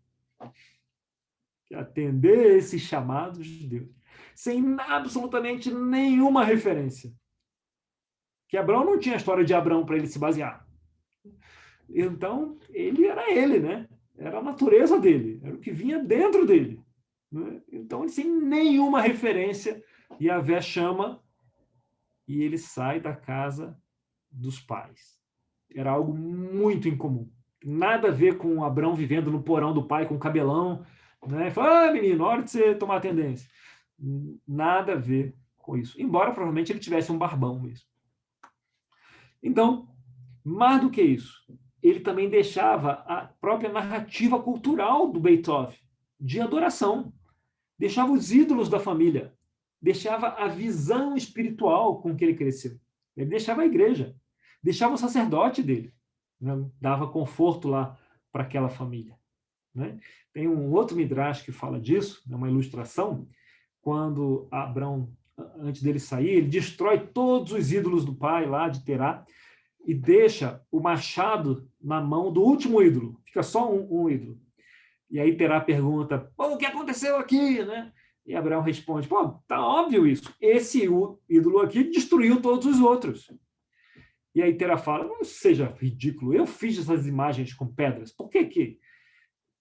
Atender esses chamados de Deus, sem absolutamente nenhuma referência. Que Abrão não tinha a história de Abrão para ele se basear. Então, ele era ele, né? Era a natureza dele, era o que vinha dentro dele. Né? Então, sem nenhuma referência, Yahvé chama e ele sai da casa dos pais. Era algo muito incomum. Nada a ver com Abrão vivendo no porão do pai com cabelão, né? Fala, menino, hora de você tomar tendência. Nada a ver com isso. Embora provavelmente ele tivesse um barbão mesmo. Então, mais do que isso, ele também deixava a própria narrativa cultural do Beit Hov, de adoração. Deixava os ídolos da família. Deixava a visão espiritual com que ele cresceu. Ele deixava a igreja. Deixava o sacerdote dele. Né? Dava conforto lá para aquela família. Né? Tem um outro midrash que fala disso, uma ilustração, quando Abrão, antes dele sair, ele destrói todos os ídolos do pai lá de Terá e deixa o machado na mão do último ídolo. Fica só um ídolo. E aí Terá pergunta, o que aconteceu aqui? Né? E Abraão responde, tá óbvio isso. Esse ídolo aqui destruiu todos os outros. E aí Terá fala, não seja ridículo, eu fiz essas imagens com pedras. Por que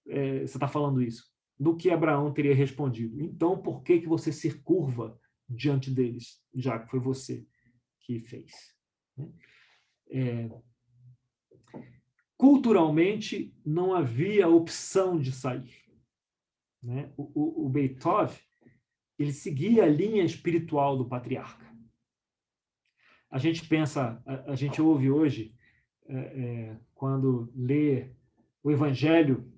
você está falando isso? Do que Abraão teria respondido. Então, por que você se curva diante deles, já que foi você que fez? Culturalmente, não havia opção de sair. Né? O Beit Hov, ele seguia a linha espiritual do patriarca. A gente pensa, a gente ouve hoje, quando lê o Evangelho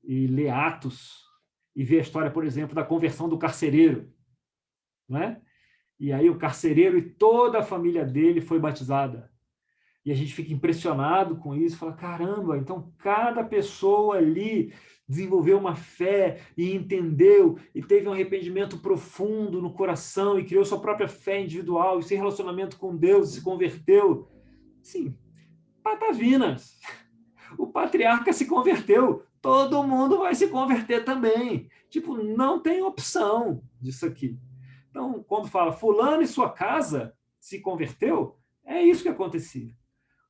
e ler Atos e ver a história, por exemplo, da conversão do carcereiro, né? E aí o carcereiro e toda a família dele foi batizada. E a gente fica impressionado com isso, fala, caramba, então cada pessoa ali desenvolveu uma fé e entendeu e teve um arrependimento profundo no coração e criou sua própria fé individual e seu relacionamento com Deus e se converteu. Sim, patavinas. O patriarca se converteu, todo mundo vai se converter também. Tipo, não tem opção disso aqui. Então, quando fala fulano e sua casa se converteu, é isso que acontecia.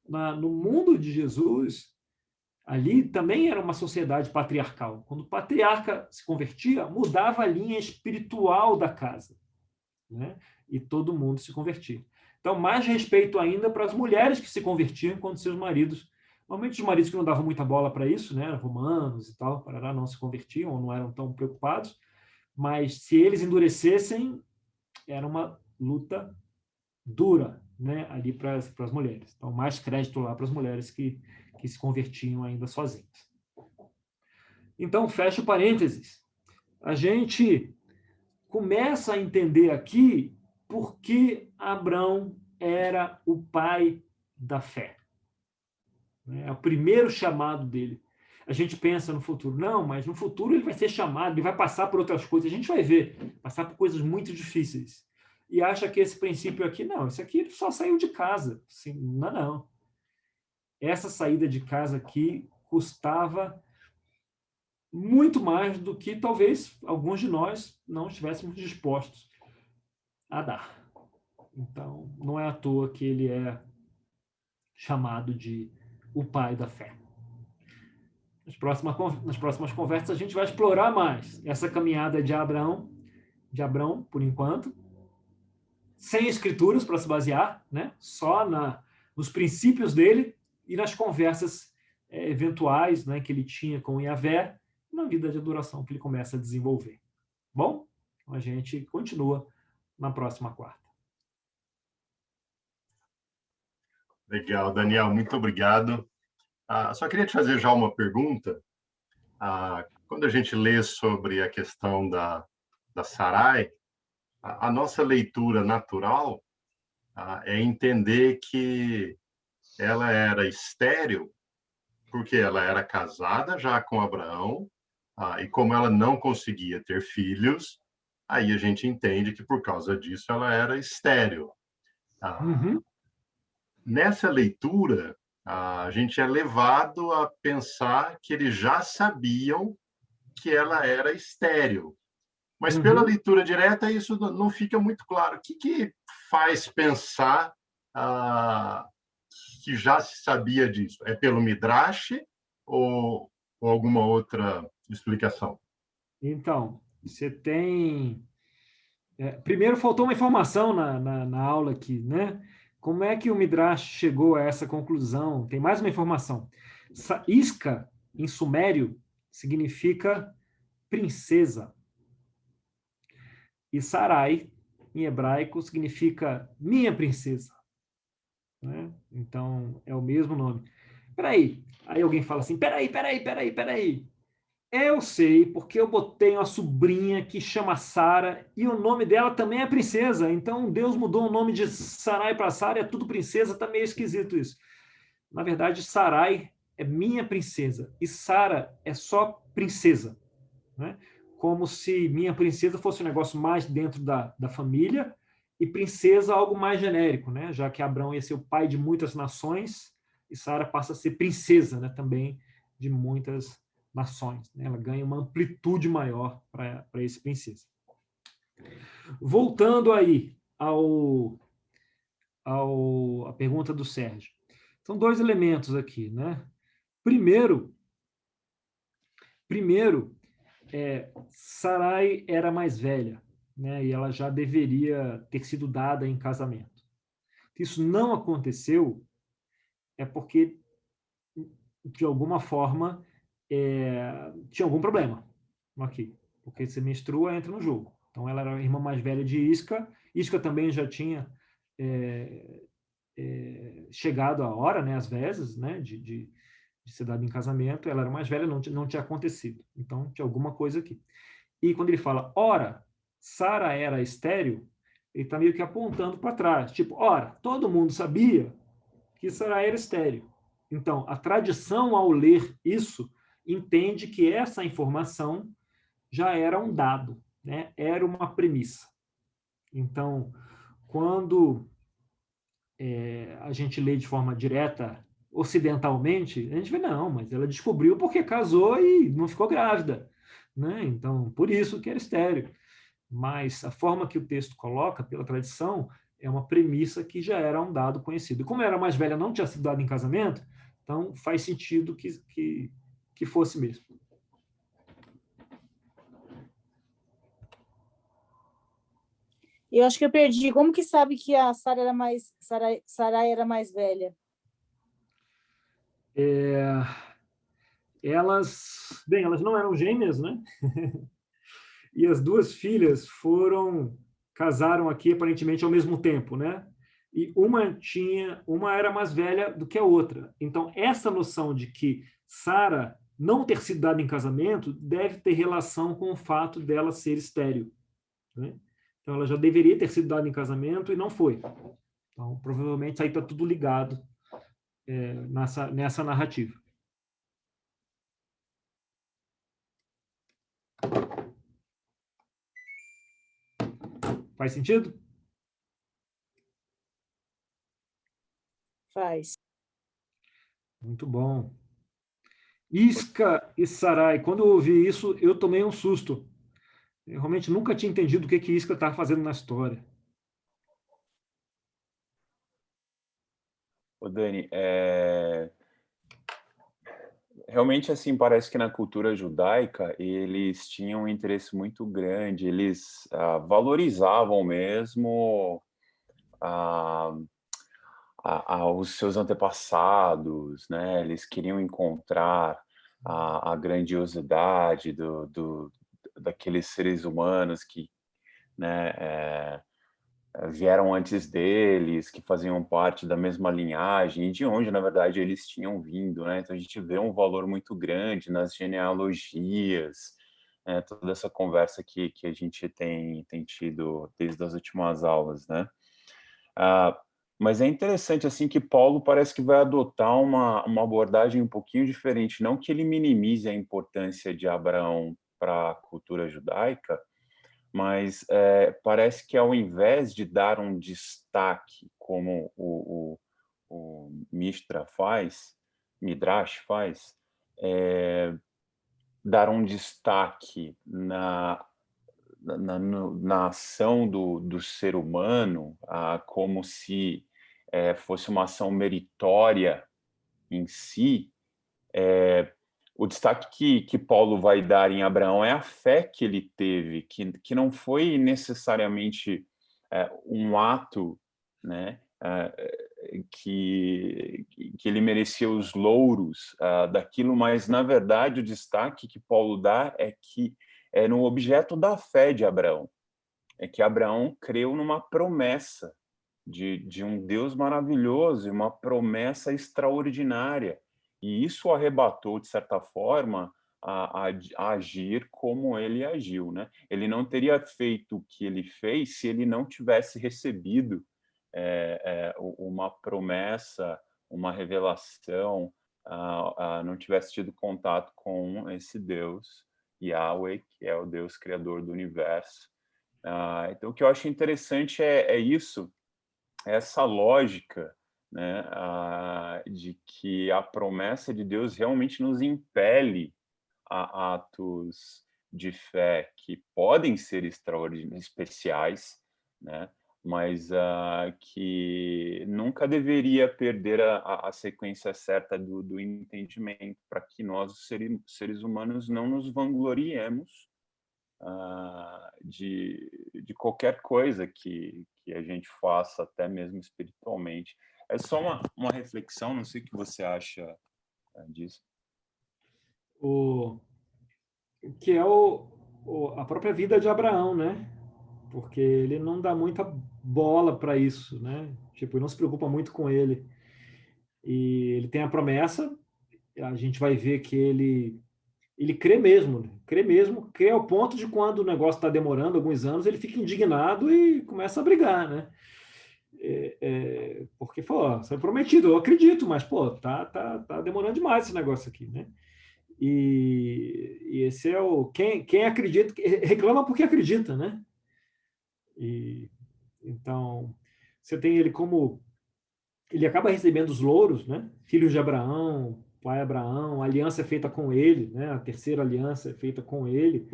No mundo de Jesus, ali também era uma sociedade patriarcal. Quando o patriarca se convertia, mudava a linha espiritual da casa, né? E todo mundo se convertia. Então, mais respeito ainda para as mulheres que se convertiam quando seus maridos, normalmente os maridos que não davam muita bola para isso, né? Romanos e tal, parará, não se convertiam ou não eram tão preocupados, mas se eles endurecessem, era uma luta dura, né, ali para as mulheres. Então, mais crédito lá para as mulheres que se convertiam ainda sozinhas. Então, fecha o parênteses. A gente começa a entender aqui por que Abraão era o pai da fé. É o primeiro chamado dele. A gente pensa no futuro. Não, mas no futuro ele vai ser chamado, ele vai passar por outras coisas. A gente vai ver, passar por coisas muito difíceis. E acha que esse princípio aqui, não, isso aqui só saiu de casa. Assim, não, não. Essa saída de casa aqui custava muito mais do que talvez alguns de nós não estivéssemos dispostos a dar. Então, não é à toa que ele é chamado de o pai da fé. Nas próximas conversas, a gente vai explorar mais essa caminhada de Abraão, por enquanto, sem escrituras para se basear, né? Só nos princípios dele e nas conversas eventuais, né, que ele tinha com Yahvé, na vida de adoração que ele começa a desenvolver. Bom, a gente continua na próxima quarta.
Legal, Daniel, muito obrigado. Só queria te fazer já uma pergunta. Quando a gente lê sobre a questão da Sarai, a nossa leitura natural é entender que ela era estéril porque ela era casada já com Abraão, e como ela não conseguia ter filhos, aí a gente entende que por causa disso ela era estéril. Nessa leitura, a gente é levado a pensar que eles já sabiam que ela era estéril. Mas pela leitura direta, isso não fica muito claro. O que faz pensar que já se sabia disso? É pelo Midrash ou alguma outra explicação?
Então, você tem... primeiro, faltou uma informação na aula aqui, né? Como é que o Midrash chegou a essa conclusão? Tem mais uma informação. Isca, em sumério, significa princesa. E Sarai, em hebraico, significa minha princesa. Né? Então, é o mesmo nome. Peraí. Aí alguém fala assim, peraí. Eu sei, porque eu botei uma sobrinha que chama Sara e o nome dela também é princesa. Então, Deus mudou o nome de Sarai para Sara e é tudo princesa. Tá meio esquisito isso. Na verdade, Sarai é minha princesa e Sara é só princesa. Né? Como se minha princesa fosse um negócio mais dentro da família e princesa algo mais genérico, né? Já que Abraão ia ser o pai de muitas nações e Sara passa a ser princesa, né? Também de muitas nações. Né? Ela ganha uma amplitude maior para esse princesa. Voltando aí à pergunta do Sérgio. São dois elementos aqui. Né? Primeiro, Sarai era mais velha, né? E ela já deveria ter sido dada em casamento. Se isso não aconteceu, é porque, de alguma forma, tinha algum problema aqui. Porque se menstrua, entra no jogo. Então, ela era a irmã mais velha de Isca. Isca também já tinha chegado a hora, né, às vezes, né, de de ser dada em casamento, ela era mais velha, não tinha acontecido. Então, tinha alguma coisa aqui. E quando ele fala, ora, Sara era estéril, ele está meio que apontando para trás. Tipo, ora, todo mundo sabia que Sara era estéril. Então, a tradição, ao ler isso, entende que essa informação já era um dado, né? Era uma premissa. Então, quando a gente lê de forma direta, ocidentalmente, a gente vê, não, mas ela descobriu porque casou e não ficou grávida. Né? Então, por isso que era estéril. Mas a forma que o texto coloca, pela tradição, é uma premissa que já era um dado conhecido. E como ela era mais velha, não tinha sido dada em casamento, então faz sentido que fosse mesmo.
Eu acho que eu perdi. Como que sabe que a Sara era mais velha?
Elas não eram gêmeas, né? E as duas filhas casaram aqui aparentemente ao mesmo tempo, né? E uma era mais velha do que a outra. Então, essa noção de que Sara não ter sido dada em casamento deve ter relação com o fato dela ser estéril. Né? Então, ela já deveria ter sido dada em casamento e não foi. Então, provavelmente, isso aí está tudo ligado nessa narrativa. Faz sentido?
Faz.
Muito bom. Isca e Sarai. Quando eu ouvi isso, eu tomei um susto. Eu realmente nunca tinha entendido o que Isca estava fazendo na história.
Ô Dani, realmente assim parece que na cultura judaica eles tinham um interesse muito grande, eles valorizavam mesmo os seus antepassados, né? Eles queriam encontrar a grandiosidade daqueles seres humanos que, né, vieram antes deles, que faziam parte da mesma linhagem, e de onde, na verdade, eles tinham vindo, né? Então, a gente vê um valor muito grande nas genealogias, né? Toda essa conversa que a gente tem tido desde as últimas aulas, né? Mas é interessante, assim, que Paulo parece que vai adotar uma abordagem um pouquinho diferente, não que ele minimize a importância de Abraão para a cultura judaica, mas parece que ao invés de dar um destaque, como o Midrash faz, dar um destaque na ação do ser humano, como se fosse uma ação meritória em si, o destaque que Paulo vai dar em Abraão é a fé que ele teve, que não foi necessariamente um ato, né, que ele merecia os louros daquilo, mas, na verdade, o destaque que Paulo dá é que é no objeto da fé de Abraão. É que Abraão creu numa promessa de um Deus maravilhoso, uma promessa extraordinária. E isso o arrebatou, de certa forma, a agir como ele agiu, né? Ele não teria feito o que ele fez se ele não tivesse recebido uma promessa, uma revelação, não tivesse tido contato com esse Deus, Yahweh, que é o Deus criador do universo. Então, o que eu acho interessante é isso, essa lógica, né, de que a promessa de Deus realmente nos impele a atos de fé que podem ser extraordinários, especiais, né, mas que nunca deveria perder a sequência certa do entendimento, para que nós, os seres humanos, não nos vangloriemos de qualquer coisa que a gente faça, até mesmo espiritualmente. É só uma reflexão, não sei o que você acha disso.
Que é a própria vida de Abraão, né? Porque ele não dá muita bola para isso, né? Tipo, ele não se preocupa muito com ele. E ele tem a promessa, a gente vai ver que ele crê mesmo, né? Crê ao ponto de quando o negócio está demorando alguns anos, ele fica indignado e começa a brigar, né? Porque, pô, você é prometido, eu acredito, mas, pô, tá demorando demais esse negócio aqui, né? E esse é quem acredita, reclama porque acredita, né? Então, você tem ele como... Ele acaba recebendo os louros, né? Filhos de Abraão, pai Abraão, a aliança é feita com ele, né? A terceira aliança é feita com ele,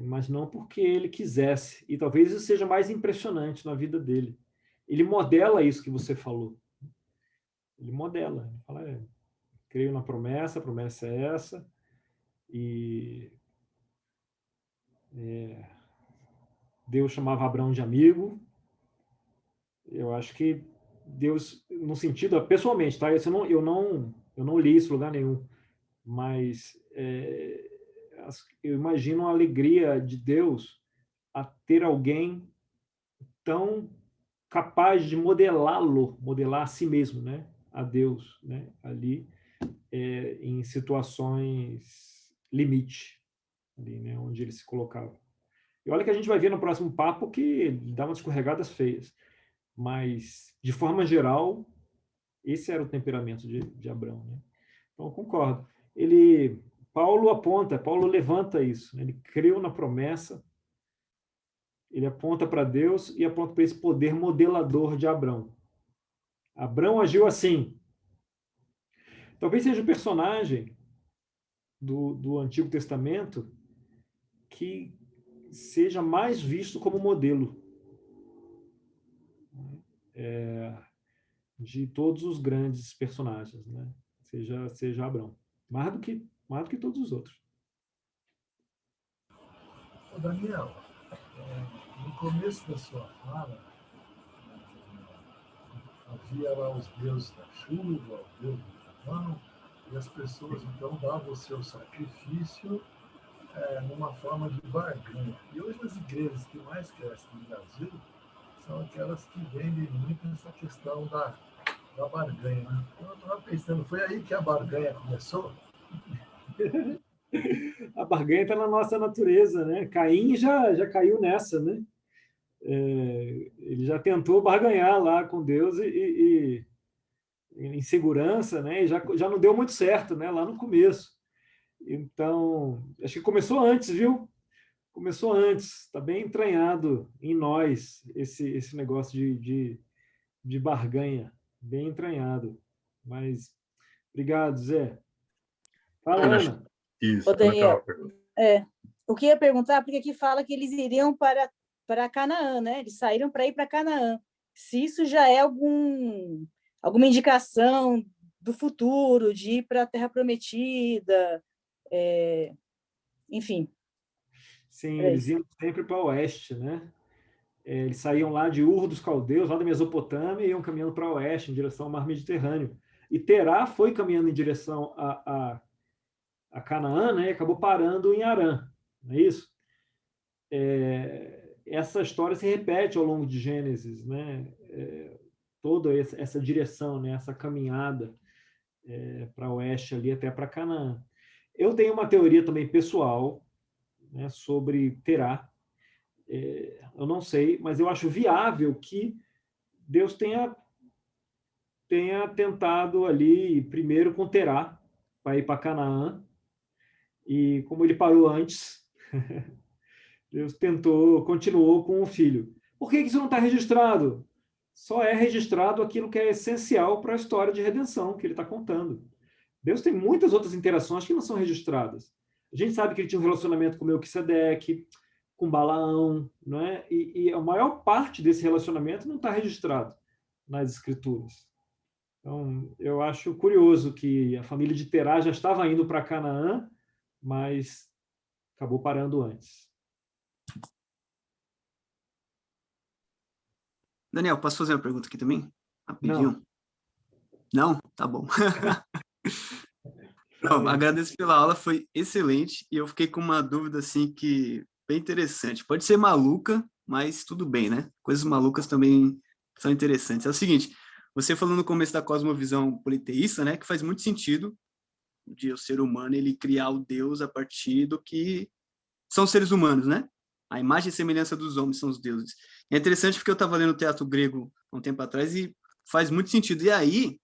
mas não porque ele quisesse. E talvez isso seja mais impressionante na vida dele. Ele modela isso que você falou. Ele modela. Ele fala, creio na promessa, a promessa é essa, e Deus chamava Abraão de amigo. Eu acho que Deus, no sentido, pessoalmente, tá? Eu não li isso em lugar nenhum, mas eu imagino a alegria de Deus a ter alguém tão capaz de modelar a si mesmo, né? A Deus, né? Ali, em situações limite, ali, né? Onde ele se colocava. E olha que a gente vai ver no próximo papo que ele dá umas escorregadas feias, mas, de forma geral, esse era o temperamento de Abraão, né? Então, eu concordo. Paulo levanta isso, né? Ele creu na promessa, ele aponta para Deus e aponta para esse poder modelador de Abraão. Abraão agiu assim. Talvez seja o personagem do Antigo Testamento que seja mais visto como modelo de todos os grandes personagens, né? Seja Abraão. Mais do que todos os outros.
Ô Daniel, no começo da sua fala, havia lá os deuses da chuva, o deus do trovão, e as pessoas então davam o seu sacrifício numa forma de barganha. E hoje as igrejas que mais crescem no Brasil são aquelas que vendem muito essa questão da barganha, né? Eu estava pensando, foi aí que a barganha começou?
A barganha está na nossa natureza, né? Caim já caiu nessa, né? Ele já tentou barganhar lá com Deus e em segurança, né? E já não deu muito certo, né? Lá no começo. Então, acho que começou antes, viu? Começou antes. Está bem entranhado em nós esse negócio de barganha, bem entranhado. Mas obrigado, Zé. Fala, Ana.
Isso.
Ô, Daniel, o que eu ia perguntar, porque aqui fala que eles iriam para Canaã, né? Eles saíram para ir para Canaã. Se isso já é alguma indicação do futuro, de ir para a Terra Prometida, enfim.
Sim, eles iam sempre para o oeste, né? Eles saíam lá de Ur dos Caldeus, lá da Mesopotâmia, e iam caminhando para o oeste, em direção ao Mar Mediterrâneo. E Terá foi caminhando em direção a Canaã, né? E acabou parando em Harã, não é isso? Essa história se repete ao longo de Gênesis, né? Toda essa direção, né? Essa caminhada para o oeste ali até para Canaã. Eu tenho uma teoria também pessoal, né, sobre Terá. Eu não sei, mas eu acho viável que Deus tenha tentado ali primeiro com Terá para ir para Canaã, e como ele parou antes, Deus continuou com o filho. Por que isso não está registrado? Só é registrado aquilo que é essencial para a história de redenção que ele está contando. Deus tem muitas outras interações que não são registradas. A gente sabe que ele tinha um relacionamento com Melquisedeque, com Balaão, não é? E a maior parte desse relacionamento não está registrado nas Escrituras. Então, eu acho curioso que a família de Terá já estava indo para Canaã, mas acabou parando antes.
Daniel, posso fazer uma pergunta aqui também? Rapidinho. Não? Tá bom. Não, agradeço pela aula, foi excelente, e eu fiquei com uma dúvida, assim, que bem interessante. Pode ser maluca, mas tudo bem, né? Coisas malucas também são interessantes. É o seguinte, você falou no começo da cosmovisão politeísta, né, que faz muito sentido, de o ser humano ele criar o Deus a partir do que são os seres humanos, né? A imagem e semelhança dos homens são os deuses. É interessante porque eu estava lendo teatro grego há um tempo atrás e faz muito sentido. E aí,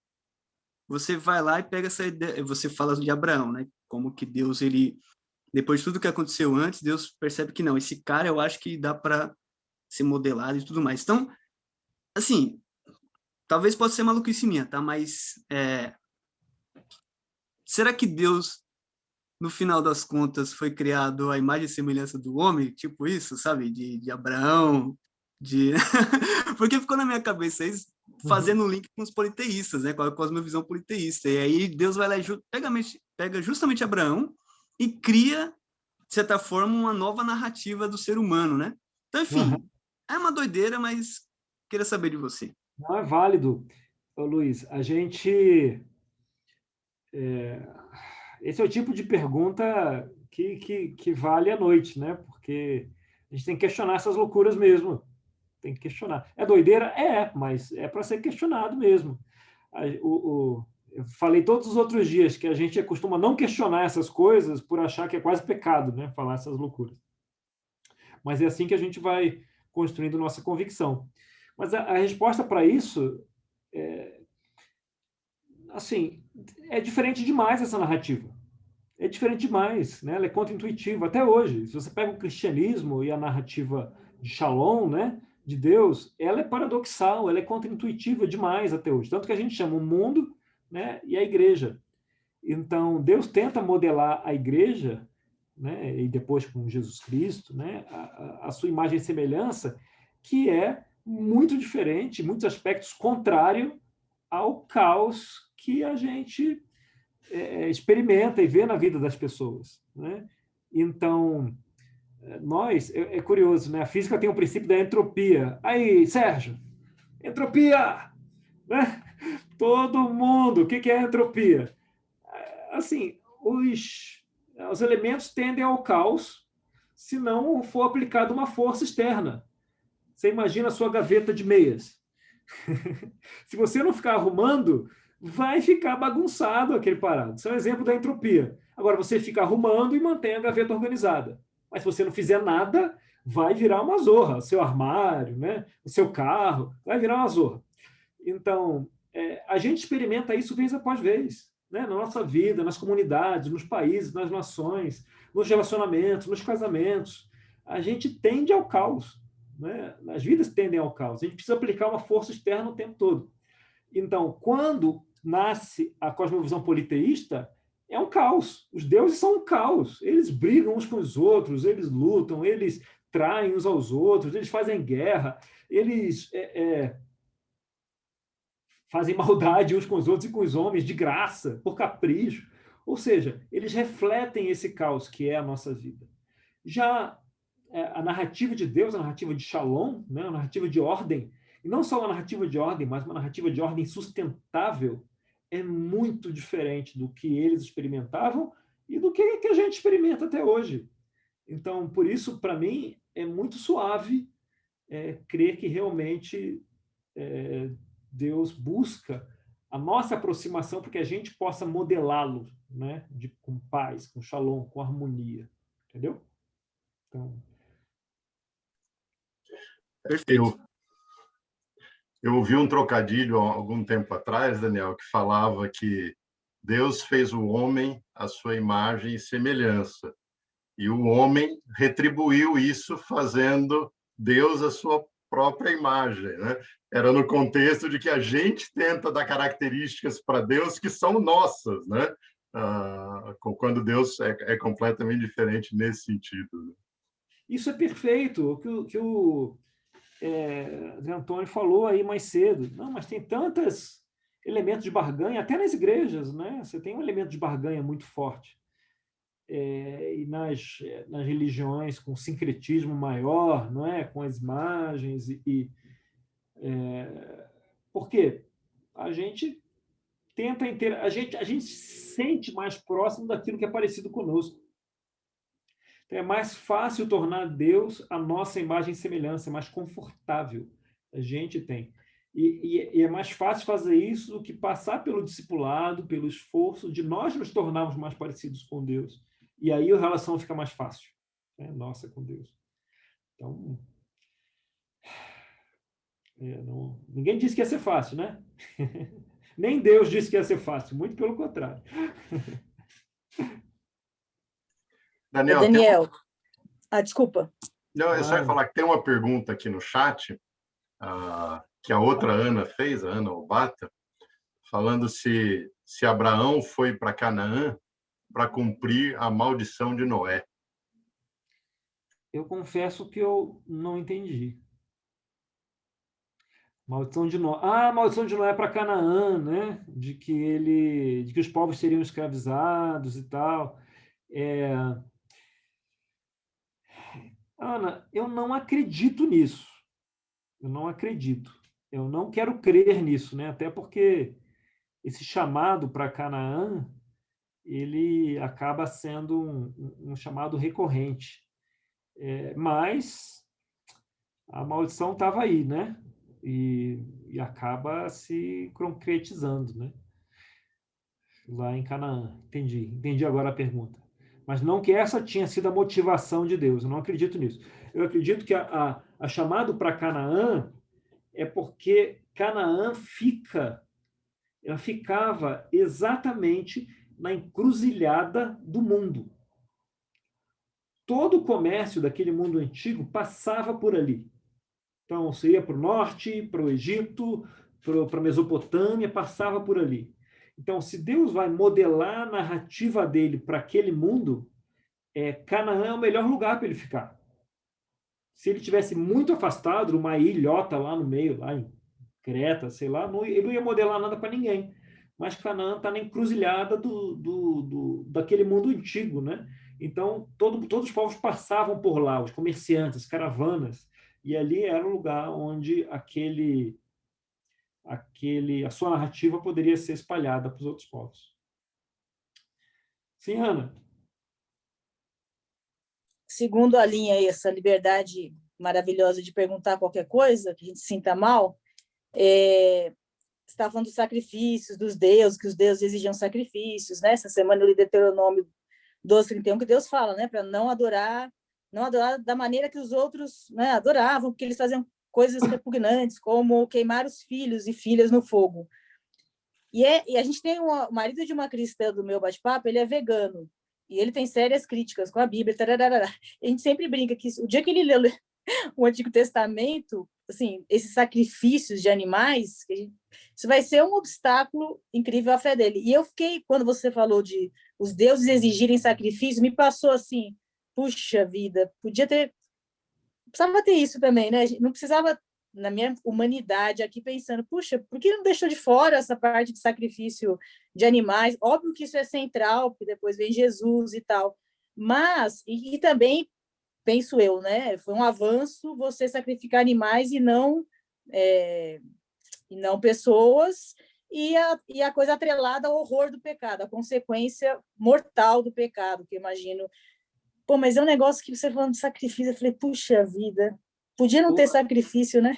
você vai lá e pega essa ideia, você fala de Abraão, né? Como que Deus, ele, depois de tudo que aconteceu antes, Deus percebe que não, esse cara eu acho que dá para ser modelado e tudo mais. Então, assim, talvez possa ser maluquice minha, tá? Mas será que Deus, no final das contas, foi criado a imagem e semelhança do homem? Tipo isso, sabe? De Abraão, de... Porque ficou na minha cabeça isso, fazendo link com os politeístas, né? Com a cosmovisão politeísta. E aí Deus vai lá e pega justamente Abraão e cria, de certa forma, uma nova narrativa do ser humano, né? Então, enfim, é uma doideira, mas queria saber de você.
Não é válido, ô Luiz. A gente... esse é o tipo de pergunta que vale a noite, né? Porque a gente tem que questionar essas loucuras mesmo. Tem que questionar. É doideira? Mas é para ser questionado mesmo. Eu falei todos os outros dias que a gente costuma não questionar essas coisas por achar que é quase pecado, né? Falar essas loucuras. Mas é assim que a gente vai construindo nossa convicção. Mas a resposta para isso assim, é diferente demais essa narrativa. É diferente demais, né? Ela é contra-intuitiva até hoje. Se você pega o cristianismo e a narrativa de Shalom, né, de Deus, ela é paradoxal, ela é contra-intuitiva demais até hoje. Tanto que a gente chama o mundo, né, e a igreja. Então, Deus tenta modelar a igreja, né, e depois com Jesus Cristo, né, a sua imagem e semelhança, que é muito diferente, em muitos aspectos contrário ao caos que a gente experimenta e vê na vida das pessoas, né? Então, é curioso, né? A física tem o princípio da entropia. Aí, Sérgio, entropia, né? Todo mundo, o que é entropia? Assim, os elementos tendem ao caos se não for aplicada uma força externa. Você imagina a sua gaveta de meias. Se você não ficar arrumando, vai ficar bagunçado aquele parado. Isso é um exemplo da entropia. Agora, você fica arrumando e mantém a gaveta organizada. Mas se você não fizer nada, vai virar uma zorra. O seu armário, né? O seu carro, vai virar uma zorra. Então, a gente experimenta isso vez após vez, né? Na nossa vida, nas comunidades, nos países, nas nações, nos relacionamentos, nos casamentos. A gente tende ao caos. Né? As vidas tendem ao caos. A gente precisa aplicar uma força externa o tempo todo. Então, quando nasce a cosmovisão politeísta, é um caos. Os deuses são um caos. Eles brigam uns com os outros, eles lutam, eles traem uns aos outros, eles fazem guerra, eles fazem maldade uns com os outros e com os homens, de graça, por capricho. Ou seja, eles refletem esse caos que é a nossa vida. Já a narrativa de Deus, a narrativa de Shalom, né, a narrativa de ordem, e não só uma narrativa de ordem, mas uma narrativa de ordem sustentável, é muito diferente do que eles experimentavam e do que a gente experimenta até hoje. Então, por isso, para mim, é muito suave crer que realmente Deus busca a nossa aproximação para que a gente possa modelá-lo, né, com paz, com Shalom, com harmonia. Entendeu? Então...
Eu ouvi um trocadilho há algum tempo atrás, Daniel, que falava que Deus fez o homem à sua imagem e semelhança. E o homem retribuiu isso fazendo Deus a sua própria imagem, né? Era no contexto de que a gente tenta dar características para Deus que são nossas, né? Quando Deus é completamente diferente nesse sentido.
Isso é perfeito. O que o Antônio falou aí mais cedo. Não, mas tem tantos elementos de barganha, até nas igrejas, né? Você tem um elemento de barganha muito forte. E nas religiões com sincretismo maior, não é? Com as imagens por quê? A gente tenta a gente se sente mais próximo daquilo que é parecido conosco. Então, é mais fácil tornar Deus a nossa imagem e semelhança, mais confortável a gente tem. E é mais fácil fazer isso do que passar pelo discipulado, pelo esforço de nós nos tornarmos mais parecidos com Deus. E aí a relação fica mais fácil, né? Nossa, com Deus. Então, ninguém disse que ia ser fácil, né? Nem Deus disse que ia ser fácil, muito pelo contrário.
Daniel. Desculpa.
Não, eu só ia falar que tem uma pergunta aqui no chat, que a outra Ana fez, a Ana Obata, falando se Abraão foi para Canaã para cumprir a maldição de Noé.
Eu confesso que eu não entendi. Maldição de Noé. Maldição de Noé para Canaã, né? De que os povos seriam escravizados e tal. Ana, eu não acredito nisso. Eu não acredito. Eu não quero crer nisso, né? Até porque esse chamado para Canaã, ele acaba sendo um chamado recorrente. Mas a maldição estava aí, né? E acaba se concretizando, né? Lá em Canaã. Entendi agora a pergunta. Mas não que essa tinha sido a motivação de Deus, eu não acredito nisso. Eu acredito que a chamado para Canaã é porque Canaã ela ficava exatamente na encruzilhada do mundo. Todo o comércio daquele mundo antigo passava por ali. Então, você ia para o norte, para o Egito, para a Mesopotâmia, passava por ali. Então, se Deus vai modelar a narrativa dele para aquele mundo, Canaã é o melhor lugar para ele ficar. Se ele tivesse muito afastado, uma ilhota lá no meio, lá em Creta, sei lá, ele não ia modelar nada para ninguém. Mas Canaã está na encruzilhada daquele mundo antigo, né? Então, todos os povos passavam por lá, os comerciantes, as caravanas, e ali era o lugar onde a sua narrativa poderia ser espalhada para os outros povos. Sim, Ana?
Segundo a linha aí, essa liberdade maravilhosa de perguntar qualquer coisa, que a gente se sinta mal, você estava falando dos sacrifícios, dos deuses, que os deuses exigiam sacrifícios, né? Essa semana eu li Deuteronômio 12:31, que Deus fala, né? Para não adorar da maneira que os outros, né, adoravam, porque eles faziam coisas repugnantes, como queimar os filhos e filhas no fogo. E a gente tem o marido de uma cristã do meu bate-papo, ele é vegano, e ele tem sérias críticas com a Bíblia, tararara. A gente sempre brinca que o dia que ele leu o Antigo Testamento, assim, esses sacrifícios de animais, isso vai ser um obstáculo incrível à fé dele. E eu fiquei, quando você falou de os deuses exigirem sacrifício, me passou assim, puxa vida, precisava ter isso também, né? Não precisava, na minha humanidade aqui, pensando, puxa, por que não deixou de fora essa parte de sacrifício de animais? Óbvio que isso é central, porque depois vem Jesus e tal, mas, e também, penso eu, né? Foi um avanço você sacrificar animais e não pessoas, e a coisa atrelada ao horror do pecado, a consequência mortal do pecado, que eu imagino. Pô, mas é um negócio que você falando de sacrifício, eu falei, puxa vida, podia não ter sacrifício, né?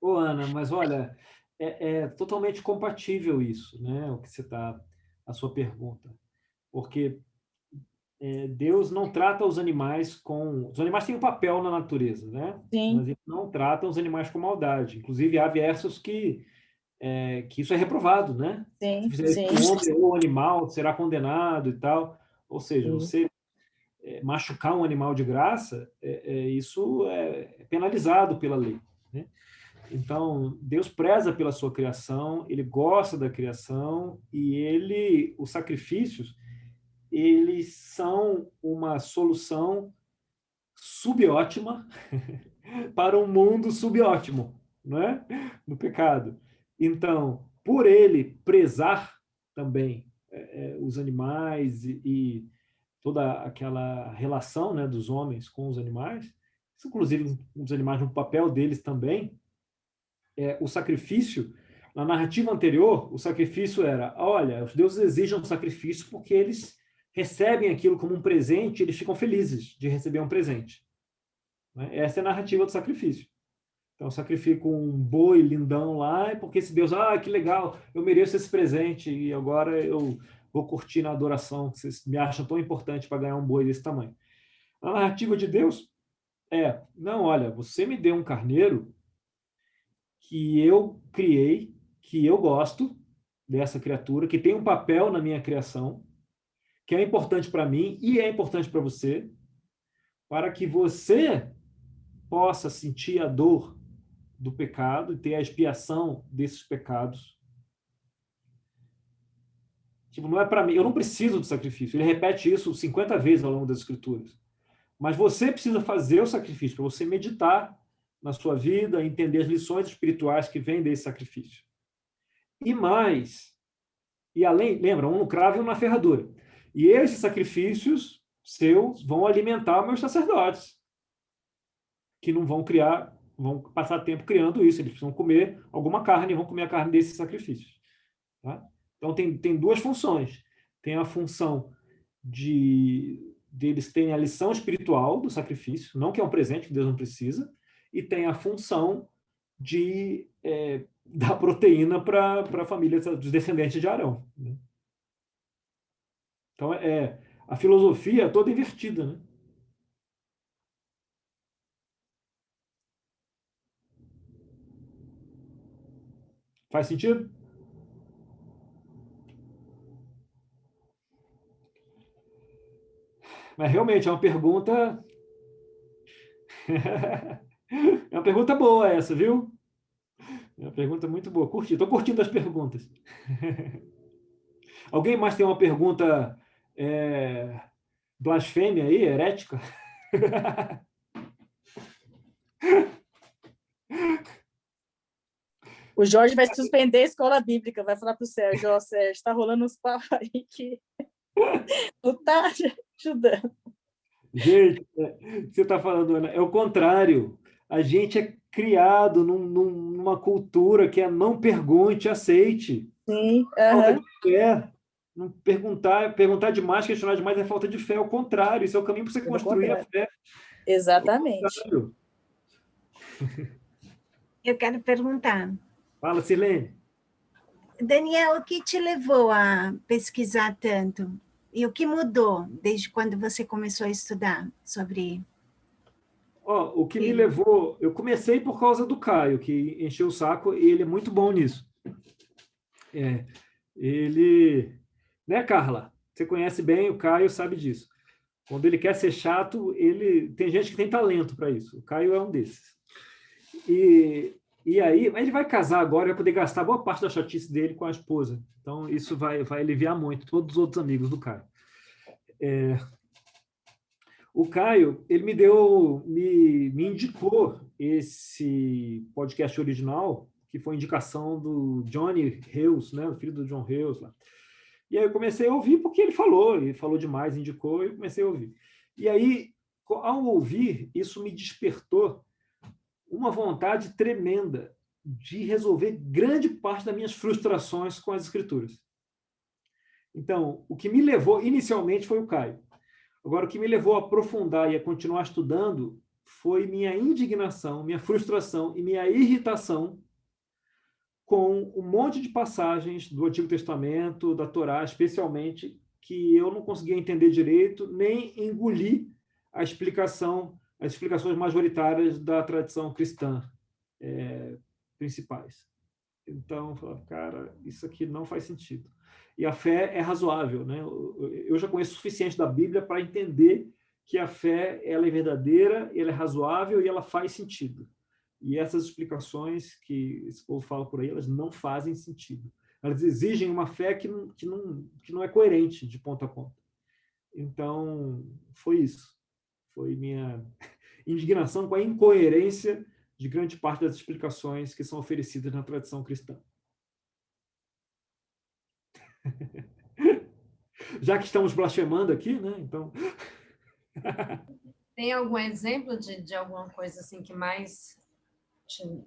Ana, mas olha, é totalmente compatível isso, né? A sua pergunta, porque Deus não trata os animais os animais têm um papel na natureza, né?
Sim.
Mas ele não trata os animais com maldade. Inclusive, há versos que isso é reprovado, né?
Sim,
se fizer isso com o homem ou animal, será condenado e tal. Ou seja, você machucar um animal de graça, isso é penalizado pela lei, né? Então, Deus preza pela sua criação, ele gosta da criação e os sacrifícios, eles são uma solução subótima para um mundo subótimo, não é? No pecado. Então, por ele prezar também os animais e toda aquela relação, né, dos homens com os animais, inclusive os animais no papel deles também, o sacrifício, na narrativa anterior, o sacrifício era, olha, os deuses exigem um sacrifício porque eles recebem aquilo como um presente, eles ficam felizes de receber um presente. Essa é a narrativa do sacrifício. Então, eu sacrifico um boi lindão lá, porque esse Deus, que legal, eu mereço esse presente e agora eu vou curtir na adoração, que vocês me acham tão importante para ganhar um boi desse tamanho. A narrativa de Deus não, olha, você me deu um carneiro que eu criei, que eu gosto dessa criatura, que tem um papel na minha criação, que é importante para mim e é importante para você, para que você possa sentir a dor do pecado e ter a expiação desses pecados. Tipo, não é para mim, eu não preciso do sacrifício. Ele repete isso 50 vezes ao longo das Escrituras. Mas você precisa fazer o sacrifício, para você meditar na sua vida, entender as lições espirituais que vêm desse sacrifício. E mais, e além, lembra, um no cravo e um na ferradura. E esses sacrifícios seus vão alimentar meus sacerdotes, que não vão vão passar tempo criando isso, eles precisam comer alguma carne, vão comer a carne desses sacrifícios. Tá? Então, tem duas funções. Tem a função deles terem a lição espiritual do sacrifício, não que é um presente que Deus não precisa, e tem a função de dar proteína para a família dos descendentes de Arão. Né? Então, a filosofia é toda invertida, né? Faz sentido? Mas realmente é uma pergunta. É uma pergunta boa essa, viu? É uma pergunta muito boa. Curti. Estou curtindo as perguntas. Alguém mais tem uma pergunta blasfêmia aí, herética?
O Jorge vai suspender a escola bíblica, vai falar para o Sérgio, Sérgio, está rolando uns papos aí que não está ajudando.
Gente, você está falando, Ana, é o contrário. A gente é criado numa cultura que é não pergunte, aceite.
Sim,
Falta de fé. Não perguntar demais, questionar demais é falta de fé. É o contrário, isso é o caminho para você construir a fé.
Exatamente.
Eu quero perguntar.
Fala, Silene.
Daniel, o que te levou a pesquisar tanto? E o que mudou desde quando você começou a estudar sobre...
O que me levou... Eu comecei por causa do Caio, que encheu o saco, e ele é muito bom nisso. Ele... Né, Carla? Você conhece bem o Caio, sabe disso. Quando ele quer ser chato, tem gente que tem talento para isso. O Caio é um desses. E aí, ele vai casar agora, vai poder gastar boa parte da chatice dele com a esposa. Então, isso vai aliviar muito todos os outros amigos do Caio. O Caio, ele me indicou esse podcast original, que foi indicação do Johnny Hales, né, o filho do John Hales lá. E aí eu comecei a ouvir porque ele falou demais, indicou, e eu comecei a ouvir. E aí, ao ouvir, isso me despertou uma vontade tremenda de resolver grande parte das minhas frustrações com as escrituras. Então, o que me levou inicialmente foi o Caio. Agora, o que me levou a aprofundar e a continuar estudando foi minha indignação, minha frustração e minha irritação com um monte de passagens do Antigo Testamento, da Torá, especialmente, que eu não conseguia entender direito, nem engolir as explicações majoritárias da tradição cristã principais. Então, eu falava, cara, isso aqui não faz sentido. E a fé é razoável, né? Eu já conheço o suficiente da Bíblia para entender que a fé ela é verdadeira, ela é razoável e ela faz sentido. E essas explicações que esse povo fala por aí, elas não fazem sentido. Elas exigem uma fé que não é coerente de ponta a ponta. Então, foi isso. Foi minha indignação com a incoerência de grande parte das explicações que são oferecidas na tradição cristã. Já que estamos blasfemando aqui, né? Então...
Tem algum exemplo de alguma coisa assim que mais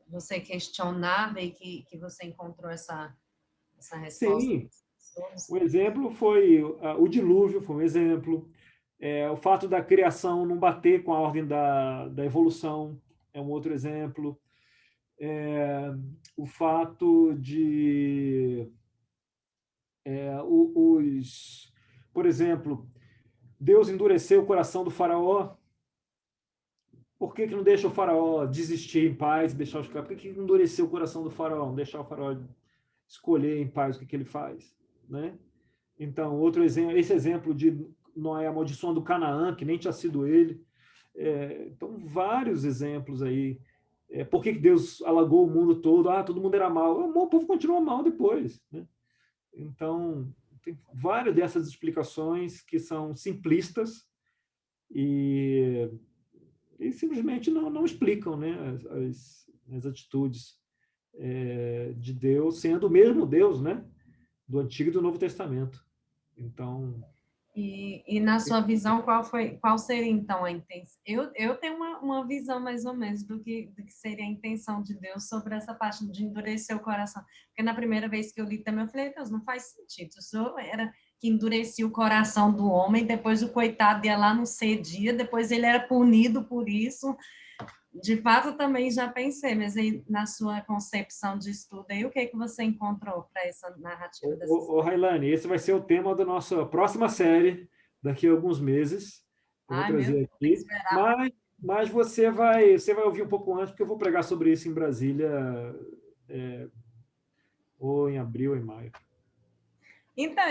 você questionava e que você encontrou essa resposta?
Sim. O exemplo foi o dilúvio, foi um exemplo. O fato da criação não bater com a ordem da evolução é um outro exemplo. o fato de por exemplo, Deus endureceu o coração do faraó. Por que não deixa o faraó desistir em paz e deixar os caras? Por que não endureceu o coração do faraó? Não deixar o faraó escolher em paz o que ele faz, né? Então, outro exemplo, esse exemplo de Noé amaldiçoando Canaã, que nem tinha sido ele. Então, vários exemplos aí. Por que Deus alagou o mundo todo? Todo mundo era mal. O povo continuou mal depois, né? Então, tem várias dessas explicações que são simplistas e simplesmente não explicam, né, as atitudes de Deus, sendo o mesmo Deus, né, do Antigo e do Novo Testamento. Então,
E na sua visão, qual seria então a intenção? Eu tenho uma visão mais ou menos do que seria a intenção de Deus sobre essa parte de endurecer o coração. Porque na primeira vez que eu li também, eu falei, Deus, não faz sentido. O Senhor era que endurecia o coração do homem, depois o coitado ia lá, não cedia, depois ele era punido por isso. De fato, eu também já pensei, mas aí, na sua concepção de estudo, aí, o que você encontrou para essa narrativa dessa
ô Railane, esse vai ser o tema da nossa próxima série, daqui a alguns meses. Eu vou trazer aqui. Mas você vai ouvir um pouco antes, porque eu vou pregar sobre isso em Brasília, ou em abril ou em maio.
Então,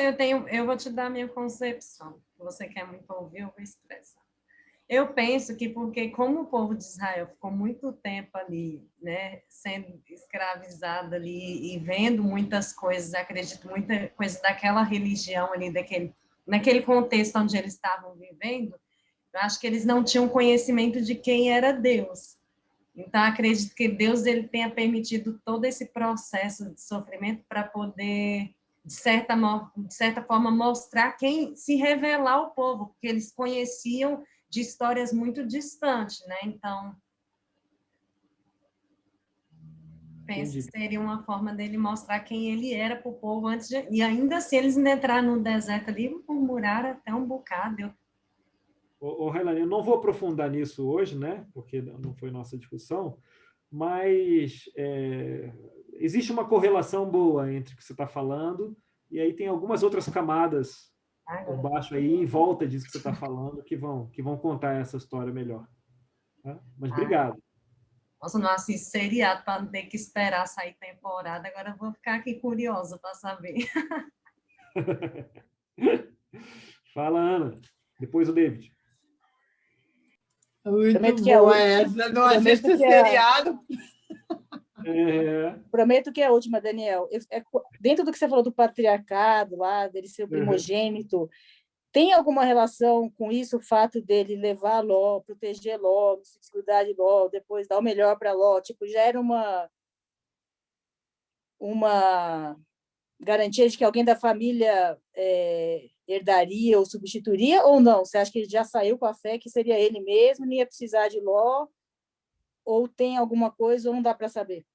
eu vou te dar a minha concepção. Se você quer muito ouvir, eu vou expressar. Eu penso que porque como o povo de Israel ficou muito tempo ali, né, sendo escravizado ali e vendo muitas coisas, acredito muita coisa daquela religião ali, naquele contexto onde eles estavam vivendo, eu acho que eles não tinham conhecimento de quem era Deus. Então, acredito que Deus ele tenha permitido todo esse processo de sofrimento para poder, de certa forma, mostrar se revelar ao povo, porque eles conheciam de histórias muito distantes, né? Então, penso que seria uma forma dele mostrar quem ele era para o povo antes de... E ainda assim, eles entraram no deserto ali e murmuraram até um bocado.
Railane, eu não vou aprofundar nisso hoje, né? Porque não foi nossa discussão, mas existe uma correlação boa entre o que você está falando e aí tem algumas outras camadas por baixo aí, em volta disso que você está falando, que vão contar essa história melhor. Tá? Mas obrigado.
Nossa, não assisto seriado para não ter que esperar sair temporada. Agora eu vou ficar aqui curiosa para saber.
Fala, Ana. Depois o David.
Muito boa essa. Não assisto seriado.
Prometo que é a última, Daniel. Dentro do que você falou do patriarcado, lá, dele ser o primogênito, tem alguma relação com isso, o fato dele levar Ló, proteger Ló, se descuidar de Ló, depois dar o melhor para Ló? Tipo, já era uma garantia de que alguém da família herdaria ou substituiria, ou não? Você acha que ele já saiu com a fé que seria ele mesmo, não ia precisar de Ló? Ou tem alguma coisa, ou não dá para saber?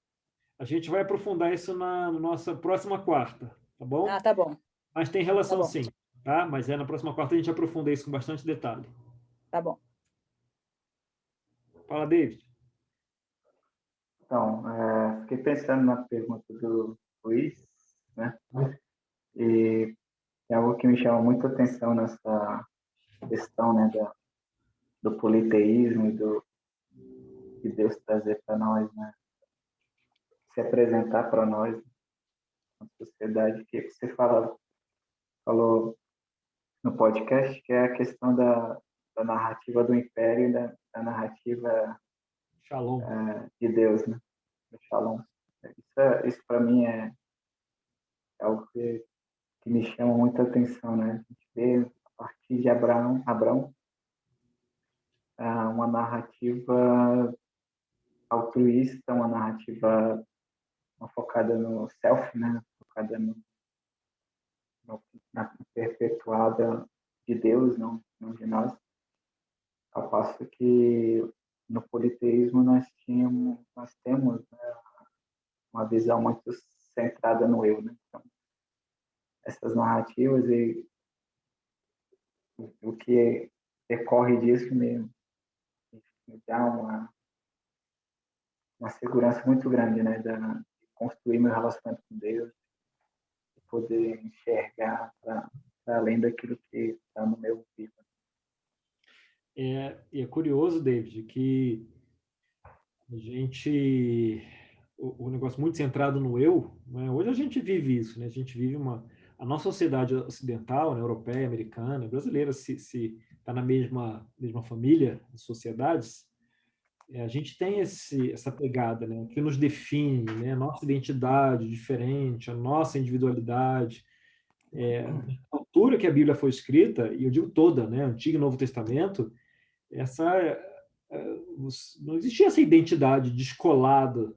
A gente vai aprofundar isso na nossa próxima quarta, tá bom?
Ah, tá bom.
Mas tem relação sim, tá? Mas na próxima quarta a gente aprofunda isso com bastante detalhe.
Tá bom.
Fala, David.
Então, fiquei pensando na pergunta do Luiz, né? E é algo que me chama muita atenção nessa questão, né, do politeísmo e de Deus trazer para nós, né? Se apresentar para nós, na sociedade, que você falou no podcast, que é a questão da narrativa do império e da narrativa
Shalom.
de Deus, né? Shalom. Isso para mim é algo que me chama muita atenção, né? A gente vê a partir de Abraão uma narrativa altruísta, uma narrativa focada no self, né? Focada na perpetuada de Deus, não de nós. Ao passo que no politeísmo nós temos, né, uma visão muito centrada no eu, né? Então, essas narrativas e o que decorre disso me dá uma uma segurança muito grande, né, de construir meu relacionamento com Deus, de poder enxergar para além daquilo que está no meu vivo.
E é curioso, David, que a gente, o negócio muito centrado no eu, né? Hoje a gente vive isso, né? A gente vive a nossa sociedade ocidental, né? Europeia, americana, brasileira, se está na mesma família de sociedades, a gente tem essa pegada, né? Que nos define, né? A nossa identidade diferente, a nossa individualidade. A cultura que a Bíblia foi escrita, e eu digo toda, né? Antigo e Novo Testamento, não existia essa identidade descolada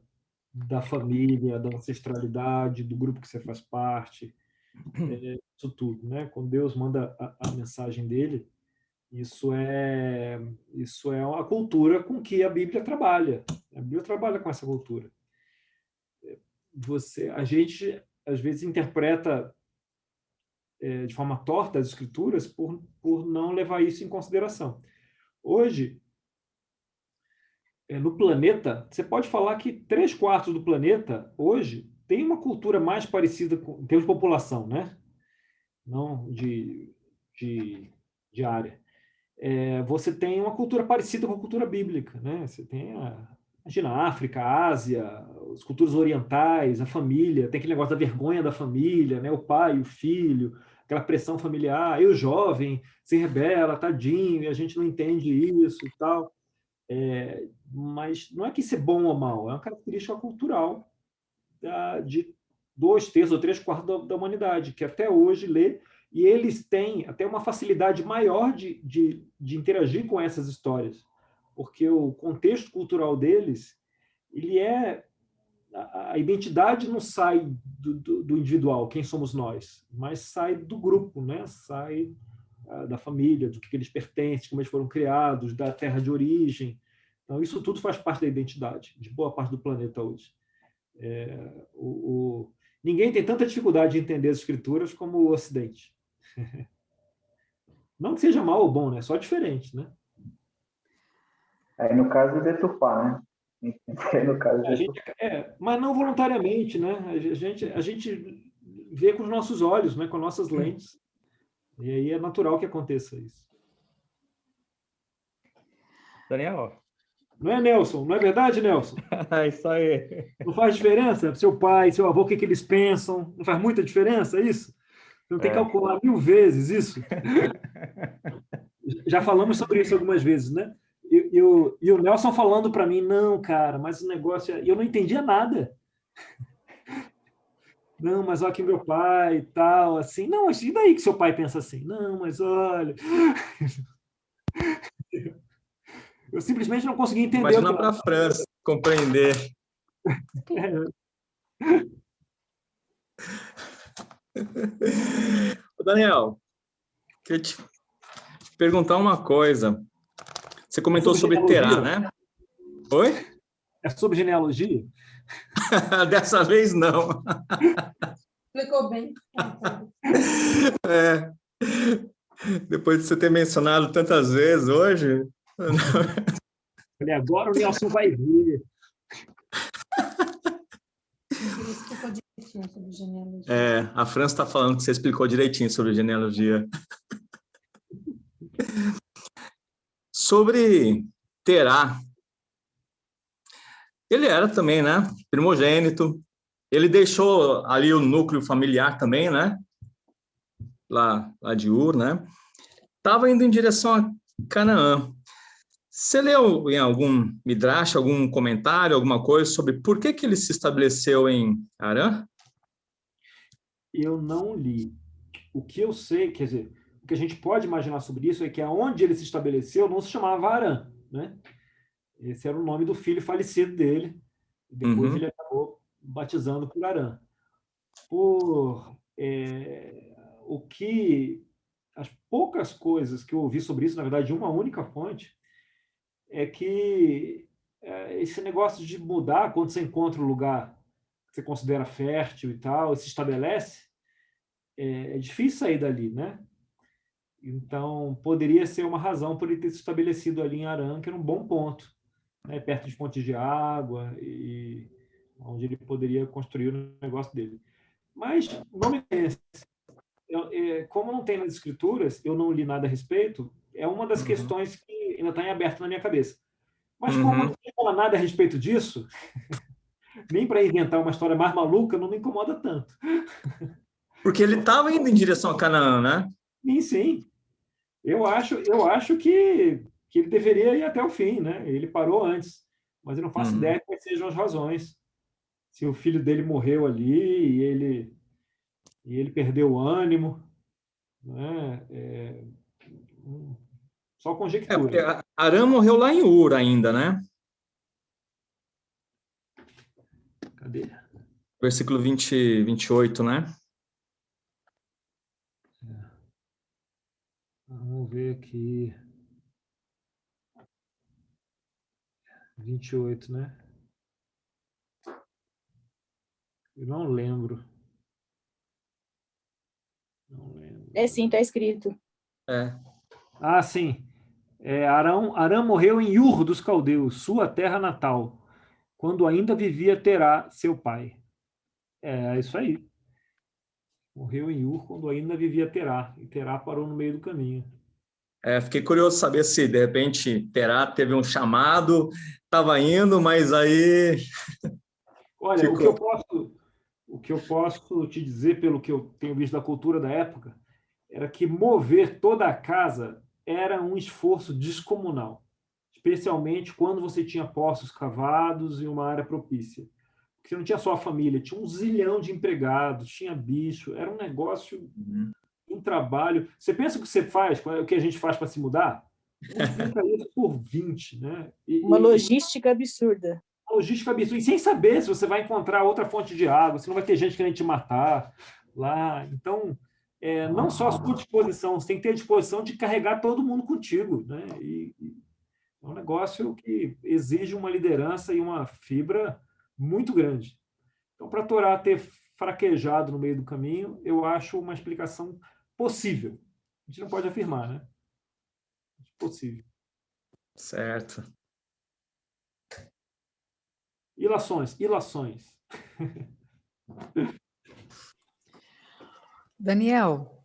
da família, da ancestralidade, do grupo que você faz parte, isso tudo, né? Quando Deus manda a mensagem dele, isso é a cultura com que a Bíblia trabalha. A Bíblia trabalha com essa cultura. A gente às vezes interpreta de forma torta as escrituras por não levar isso em consideração. Hoje, no planeta, você pode falar que 3/4 do planeta, hoje, tem uma cultura mais parecida em termos de população, né? Não de área. Você tem uma cultura parecida com a cultura bíblica, né? Você tem, imagina, a África, a Ásia, as culturas orientais, a família, tem aquele negócio da vergonha da família, né? O pai, o filho, aquela pressão familiar, eu jovem, se rebela, tadinho, e a gente não entende isso e tal. Mas não é que isso é bom ou mal, é uma característica cultural de 2/3 ou 3/4 da humanidade, que até hoje lê, e eles têm até uma facilidade maior de interagir com essas histórias, porque o contexto cultural deles, ele a identidade não sai do individual, quem somos nós, mas sai do grupo, né? Sai da família, do que eles pertencem, como eles foram criados, da terra de origem. Então, isso tudo faz parte da identidade de boa parte do planeta hoje. Ninguém tem tanta dificuldade de entender as escrituras como o Ocidente. Não que seja mal ou bom, né? Só diferente, né?
Aí, no caso, deturpar, né? No caso,
mas não voluntariamente, né? A gente vê com os nossos olhos, né? Com nossas lentes. E aí é natural que aconteça isso.
Daniel.
Não é, Nelson? Não é verdade, Nelson?
É isso aí.
Não faz diferença? Seu pai, seu avô, o que eles pensam? Não faz muita diferença isso? Você não tem que calcular 1000 vezes isso? Já falamos sobre isso algumas vezes, né? E o Nelson falando para mim, não, cara, mas o negócio... E eu não entendia nada. Não, mas olha que meu pai e tal, assim. Não, mas e daí que seu pai pensa assim? Não, mas olha... Eu simplesmente não consegui entender.
Imagina para a França compreender. Daniel, queria te perguntar uma coisa. Você comentou sobre Terá, né? Oi?
É sobre genealogia?
Dessa vez não.
Explicou bem.
Depois de você ter mencionado tantas vezes hoje...
Agora o Nelson vai ver.
A França está falando que você explicou direitinho sobre genealogia. Sobre Terá. Ele era também, né? Primogênito. Ele deixou ali o núcleo familiar também, né? Lá de Ur, né? Estava indo em direção a Canaã. Você leu em algum midrash, algum comentário, alguma coisa sobre por que ele se estabeleceu em Harã?
Eu não li. O que eu sei, quer dizer, o que a gente pode imaginar sobre isso é que aonde ele se estabeleceu não se chamava Harã, né? Esse era o nome do filho falecido dele. E depois ele acabou batizando por Harã. As poucas coisas que eu ouvi sobre isso, na verdade, de uma única fonte, é que esse negócio de mudar quando você encontra um lugar que você considera fértil e tal, e se estabelece, é difícil sair dali, né? Então, poderia ser uma razão por ele ter se estabelecido ali em Harã, que era um bom ponto. né, perto de fontes de água, e onde ele poderia construir o negócio dele. Mas não me conhece. Como não tem nas escrituras, eu não li nada a respeito, é uma das questões que ainda está em aberto na minha cabeça. Mas como não fala nada a respeito disso, nem para inventar uma história mais maluca, não me incomoda tanto.
Porque ele estava indo em direção a Canaã, né?
Sim, sim. Eu acho que ele deveria ir até o fim, né? Ele parou antes, mas eu não faço ideia quais sejam as razões. Se o filho dele morreu ali e ele perdeu o ânimo, né? Só conjectura.
Porque Arã morreu lá em Ur ainda, né?
Cadê?
Versículo 28, né?
Vamos ver aqui. 28, né? Eu não lembro. Não lembro.
É sim, está escrito.
Ah, sim. Arã morreu em Ur dos Caldeus, sua terra natal, quando ainda vivia Terá, seu pai. É isso aí. Morreu em Ur quando ainda vivia Terá, e Terá parou no meio do caminho.
Fiquei curioso saber se, de repente, Terá teve um chamado, estava indo, mas aí...
Olha, o que eu posso te dizer, pelo que eu tenho visto da cultura da época, era que mover toda a casa era um esforço descomunal, especialmente quando você tinha poços cavados e uma área propícia. Porque você não tinha só a família, tinha um zilhão de empregados, tinha bicho, era um negócio, um trabalho. Você pensa o que você faz, o que a gente faz para se mudar? Multiplica isso por 20, né?
Uma logística absurda.
Logística absurda. E sem saber se você vai encontrar outra fonte de água, se não vai ter gente querendo te matar lá. Então, não só a sua disposição, você tem que ter a disposição de carregar todo mundo contigo, né? E é um negócio que exige uma liderança e uma fibra muito grande. Então, para a Torá ter fraquejado no meio do caminho, eu acho uma explicação possível. A gente não pode afirmar, né? Possível.
Certo.
Ilações.
Daniel,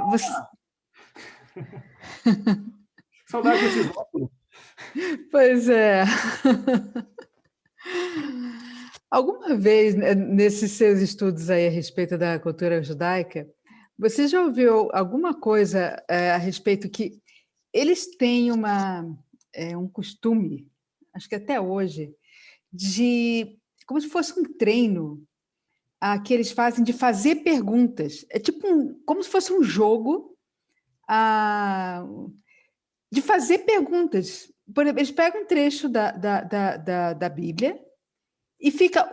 você...
Saudade desses óculos.
Pois é. Alguma vez, nesses seus estudos aí a respeito da cultura judaica, você já ouviu alguma coisa a respeito que eles têm um costume, acho que até hoje, de como se fosse um treino que eles fazem de fazer perguntas. É tipo como se fosse um jogo de fazer perguntas. Por exemplo, eles pegam um trecho da Bíblia e fica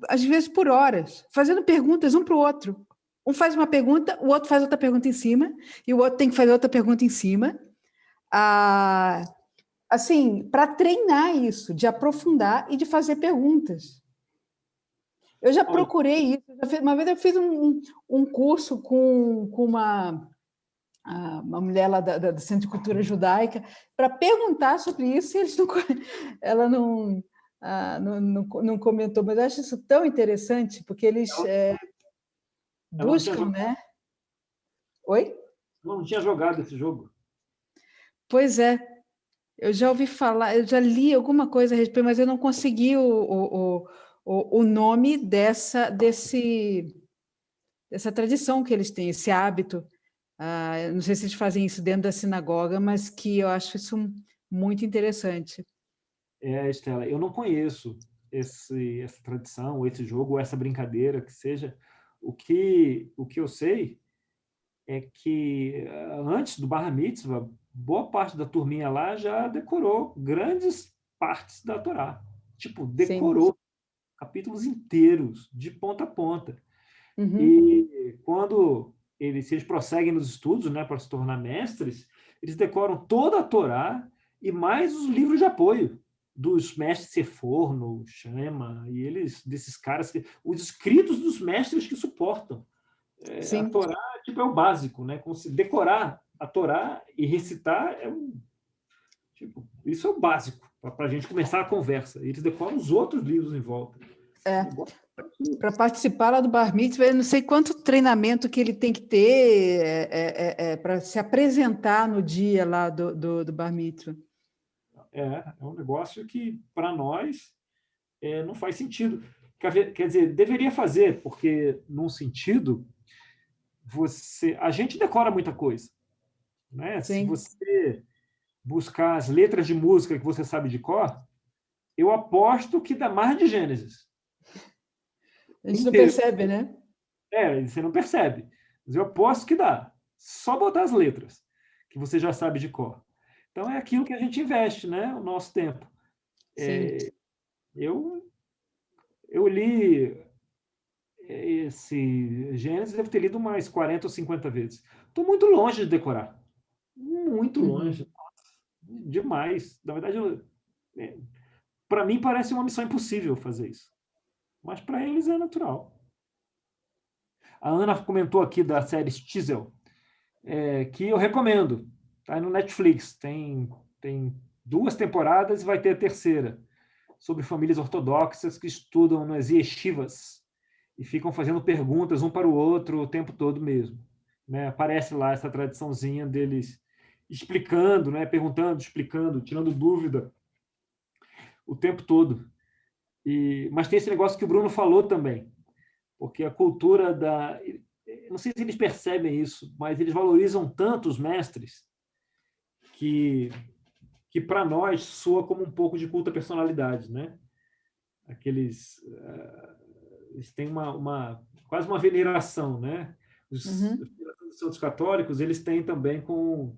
às vezes por horas, fazendo perguntas um para o outro. Um faz uma pergunta, o outro faz outra pergunta em cima, e o outro tem que fazer outra pergunta em cima. Assim, para treinar isso, de aprofundar e de fazer perguntas. Eu já procurei isso. Uma vez eu fiz um curso com uma mulher lá do Centro de Cultura Judaica para perguntar sobre isso, e ela não comentou, mas eu acho isso tão interessante, porque eles buscam, né? Oi?
Não tinha jogado esse jogo.
Pois é. Eu já ouvi falar, eu já li alguma coisa a respeito, mas eu não consegui o nome dessa tradição que eles têm, esse hábito. Não sei se eles fazem isso dentro da sinagoga, mas que eu acho isso muito interessante.
Estela, eu não conheço essa tradição, ou esse jogo, ou essa brincadeira, que seja. O que eu sei é que antes do Bar Mitzvah, boa parte da turminha lá já decorou grandes partes da Torá. Tipo, decorou capítulos inteiros, de ponta a ponta. E quando se eles prosseguem nos estudos, né, para se tornar mestres, eles decoram toda a Torá e mais os livros de apoio dos mestres Seforno, Shema, e desses caras, os escritos dos mestres que suportam. A Torá é o básico, né? Como se decorar a Torá e recitar Tipo, isso é o básico para a gente começar a conversa. Eles decoram os outros livros em volta.
Para participar lá do Bar Mitzvah, eu não sei quanto treinamento que ele tem que ter para se apresentar no dia lá do Bar Mitzvah.
É um negócio que, para nós, não faz sentido. Quer dizer, deveria fazer, porque, num sentido, a gente decora muita coisa. Né? Se você buscar as letras de música que você sabe de cor, eu aposto que dá mais de Gênesis.
A gente não percebe, né?
Você não percebe. Mas eu aposto que dá. Só botar as letras, que você já sabe de cor. Então, é aquilo que a gente investe, né? O nosso tempo. Eu li esse Gênesis, devo ter lido mais 40 ou 50 vezes. Estou muito longe de decorar. Muito longe. Demais. Na verdade, para mim parece uma missão impossível fazer isso. Mas para eles é natural. A Ana comentou aqui da série Stiesel, que eu recomendo. Está no Netflix. Tem 2 temporadas e vai ter a terceira, sobre famílias ortodoxas que estudam nas yeshivas e ficam fazendo perguntas um para o outro o tempo todo mesmo. Né? Aparece lá essa tradiçãozinha deles explicando, né? Perguntando, explicando, tirando dúvida o tempo todo. Mas tem esse negócio que o Bruno falou também, porque a cultura não sei se eles percebem isso, mas eles valorizam tanto os mestres que para nós soa como um pouco de culto à personalidade, né? Eles têm quase uma veneração, né? Os santos católicos, eles têm também com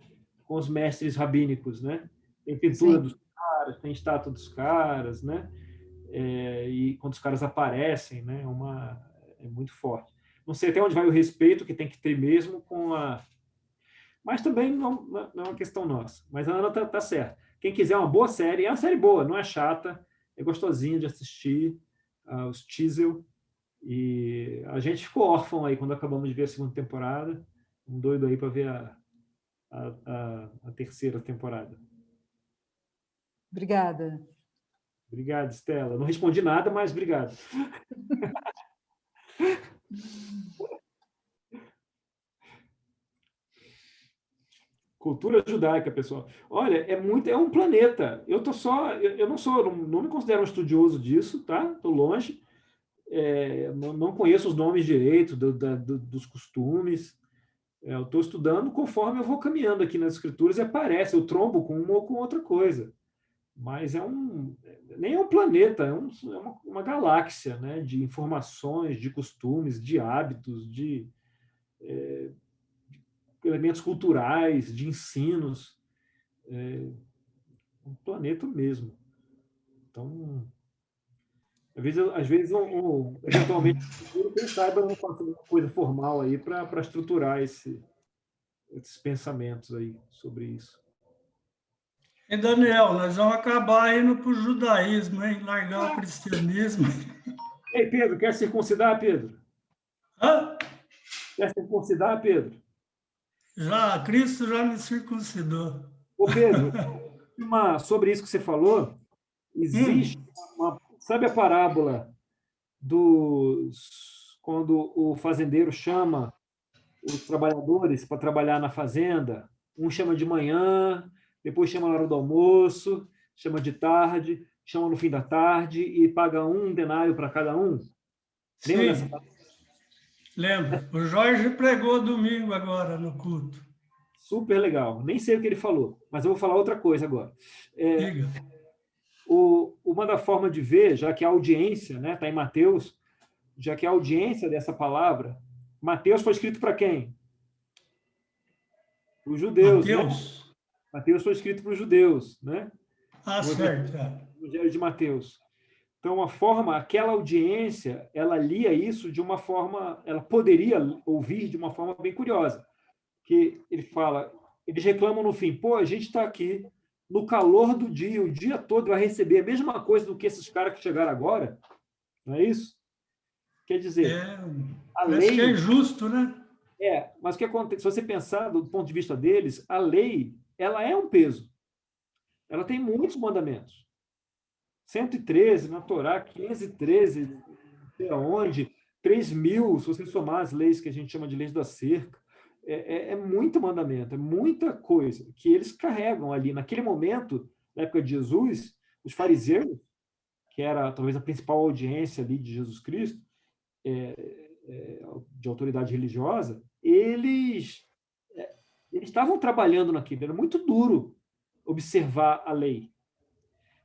os mestres rabínicos, né? Tem pintura dos caras, tem estátua dos caras, né? E quando os caras aparecem, né? É muito forte. Não sei até onde vai o respeito que tem que ter mesmo com Mas também não é uma questão nossa. Mas a Ana tá certa. Quem quiser uma boa série, é uma série boa, não é chata, é gostosinha de assistir, os Stiesel. E a gente ficou órfão aí quando acabamos de ver a segunda temporada. Um doido aí para ver a terceira temporada.
Obrigada.
Obrigado, Estela. Não respondi nada, mas obrigado. Cultura judaica, pessoal. Olha, é um planeta. Eu não me considero um estudioso disso, tá? Estou longe. Não conheço os nomes direito dos costumes. Eu estou estudando conforme eu vou caminhando aqui nas escrituras e aparece, eu trombo com uma ou com outra coisa. Mas nem é um planeta, é uma galáxia, né? De informações, de costumes, de hábitos, de elementos culturais, de ensinos. Um planeta mesmo. Então, às vezes eventualmente, quem saiba, não faço alguma coisa formal aí para estruturar esses pensamentos aí sobre isso.
E Daniel, nós vamos acabar indo para o judaísmo, hein? Largar o cristianismo.
Ei, Pedro, quer circuncidar, Pedro?
Hã?
Quer circuncidar, Pedro?
Cristo já me circuncidou.
Ô, Pedro, sobre isso que você falou, existe sabe a parábola quando o fazendeiro chama os trabalhadores para trabalhar na fazenda? Um chama de manhã, depois chama na hora do almoço, chama de tarde, chama no fim da tarde e paga 1 denário para cada um. Lembra dessa parábola?
Lembro. O Jorge pregou domingo agora no culto.
Super legal. Nem sei o que ele falou, mas eu vou falar outra coisa agora.
Diga.
Uma da forma de ver, já que a audiência, né, está em Mateus, já que a audiência dessa palavra, Mateus foi escrito para quem? Os judeus. Mateus? Né? Mateus foi escrito para os judeus, né?
Certo.
O Evangelho de Mateus. Então, aquela audiência, ela lia isso de uma forma, ela poderia ouvir de uma forma bem curiosa. Que eles reclamam no fim, a gente está aqui no calor do dia, o dia todo vai receber a mesma coisa do que esses caras que chegaram agora, não é isso? Quer dizer, a lei...
Acho que é justo, né?
Mas o que acontece, se você pensar do ponto de vista deles, a lei, ela é um peso. ela tem muitos mandamentos. 113 na Torá, 513, não sei aonde, 3.000, se você somar as leis que a gente chama de leis da cerca. É muito mandamento, é muita coisa que eles carregam ali. Naquele momento, na época de Jesus, os fariseus, que era talvez a principal audiência ali de Jesus Cristo, de autoridade religiosa, eles estavam trabalhando naquilo. Era muito duro observar a lei.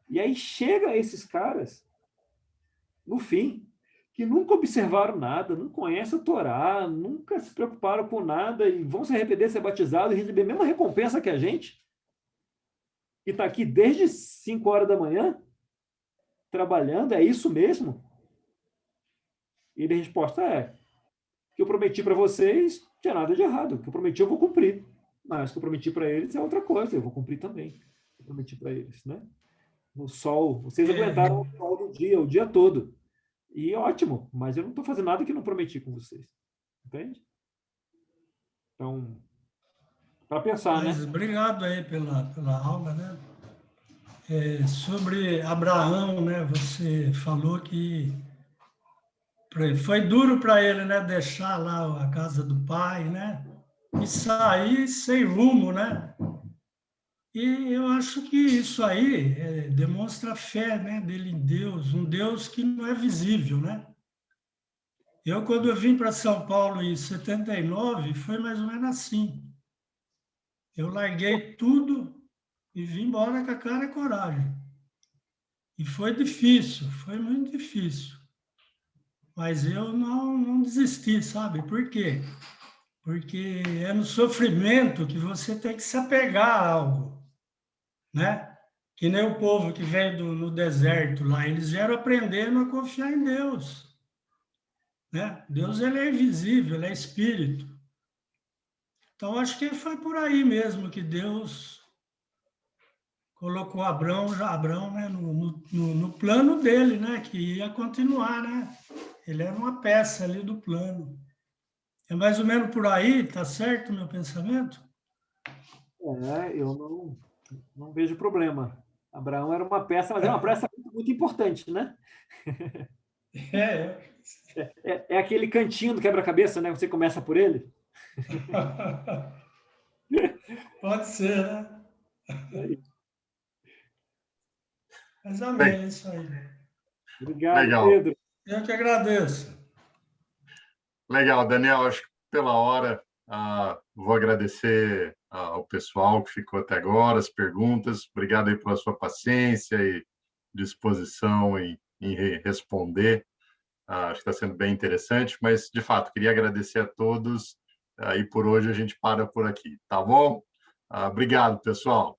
E aí chega esses caras, no fim, que nunca observaram nada, não conhecem a Torá, nunca se preocuparam com nada e vão se arrepender, ser batizados e receber a mesma recompensa que a gente, que está aqui desde 5 horas da manhã, trabalhando, é isso mesmo? E a resposta é: o que eu prometi para vocês não tinha nada de errado, o que eu prometi eu vou cumprir, mas o que eu prometi para eles é outra coisa, eu vou cumprir também, o que eu prometi para eles, né? No sol, vocês aguentaram o sol do dia, o dia todo. E ótimo, mas eu não estou fazendo nada que não prometi com vocês. Entende? Então, para pensar,
mas,
né?
Obrigado aí pela aula, né? Sobre Abraão, né? Você falou que foi duro para ele, né? Deixar lá a casa do pai, né? E sair sem rumo, né? E eu acho que isso aí demonstra a fé, né, dele em Deus, um Deus que não é visível, né? Quando eu vim para São Paulo em 79, foi mais ou menos assim. Eu larguei tudo e vim embora com a cara e coragem. E foi difícil, foi muito difícil. Mas eu não desisti, sabe? Por quê? Porque é no sofrimento que você tem que se apegar a algo, né? Que nem o povo que veio no deserto lá, eles vieram aprendendo a confiar em Deus, né? Deus, ele é invisível, ele é espírito. Então, acho que foi por aí mesmo que Deus colocou Abraão, né, no plano dele, né? Que ia continuar, né? Ele era uma peça ali do plano. É mais ou menos por aí, tá certo o meu pensamento?
Eu não vejo problema. Abraão era uma peça, mas é uma peça muito importante, né? É aquele cantinho do quebra-cabeça, né? Você começa por ele.
Pode ser, né? Mas amém, é isso aí.
Obrigado,
Legal.
Pedro.
Eu que agradeço.
Legal, Daniel, acho que pela hora vou agradecer ao pessoal que ficou até agora, as perguntas. Obrigado aí pela sua paciência e disposição em responder. Acho que está sendo bem interessante, mas, de fato, queria agradecer a todos e por hoje a gente para por aqui, tá bom? Obrigado, pessoal.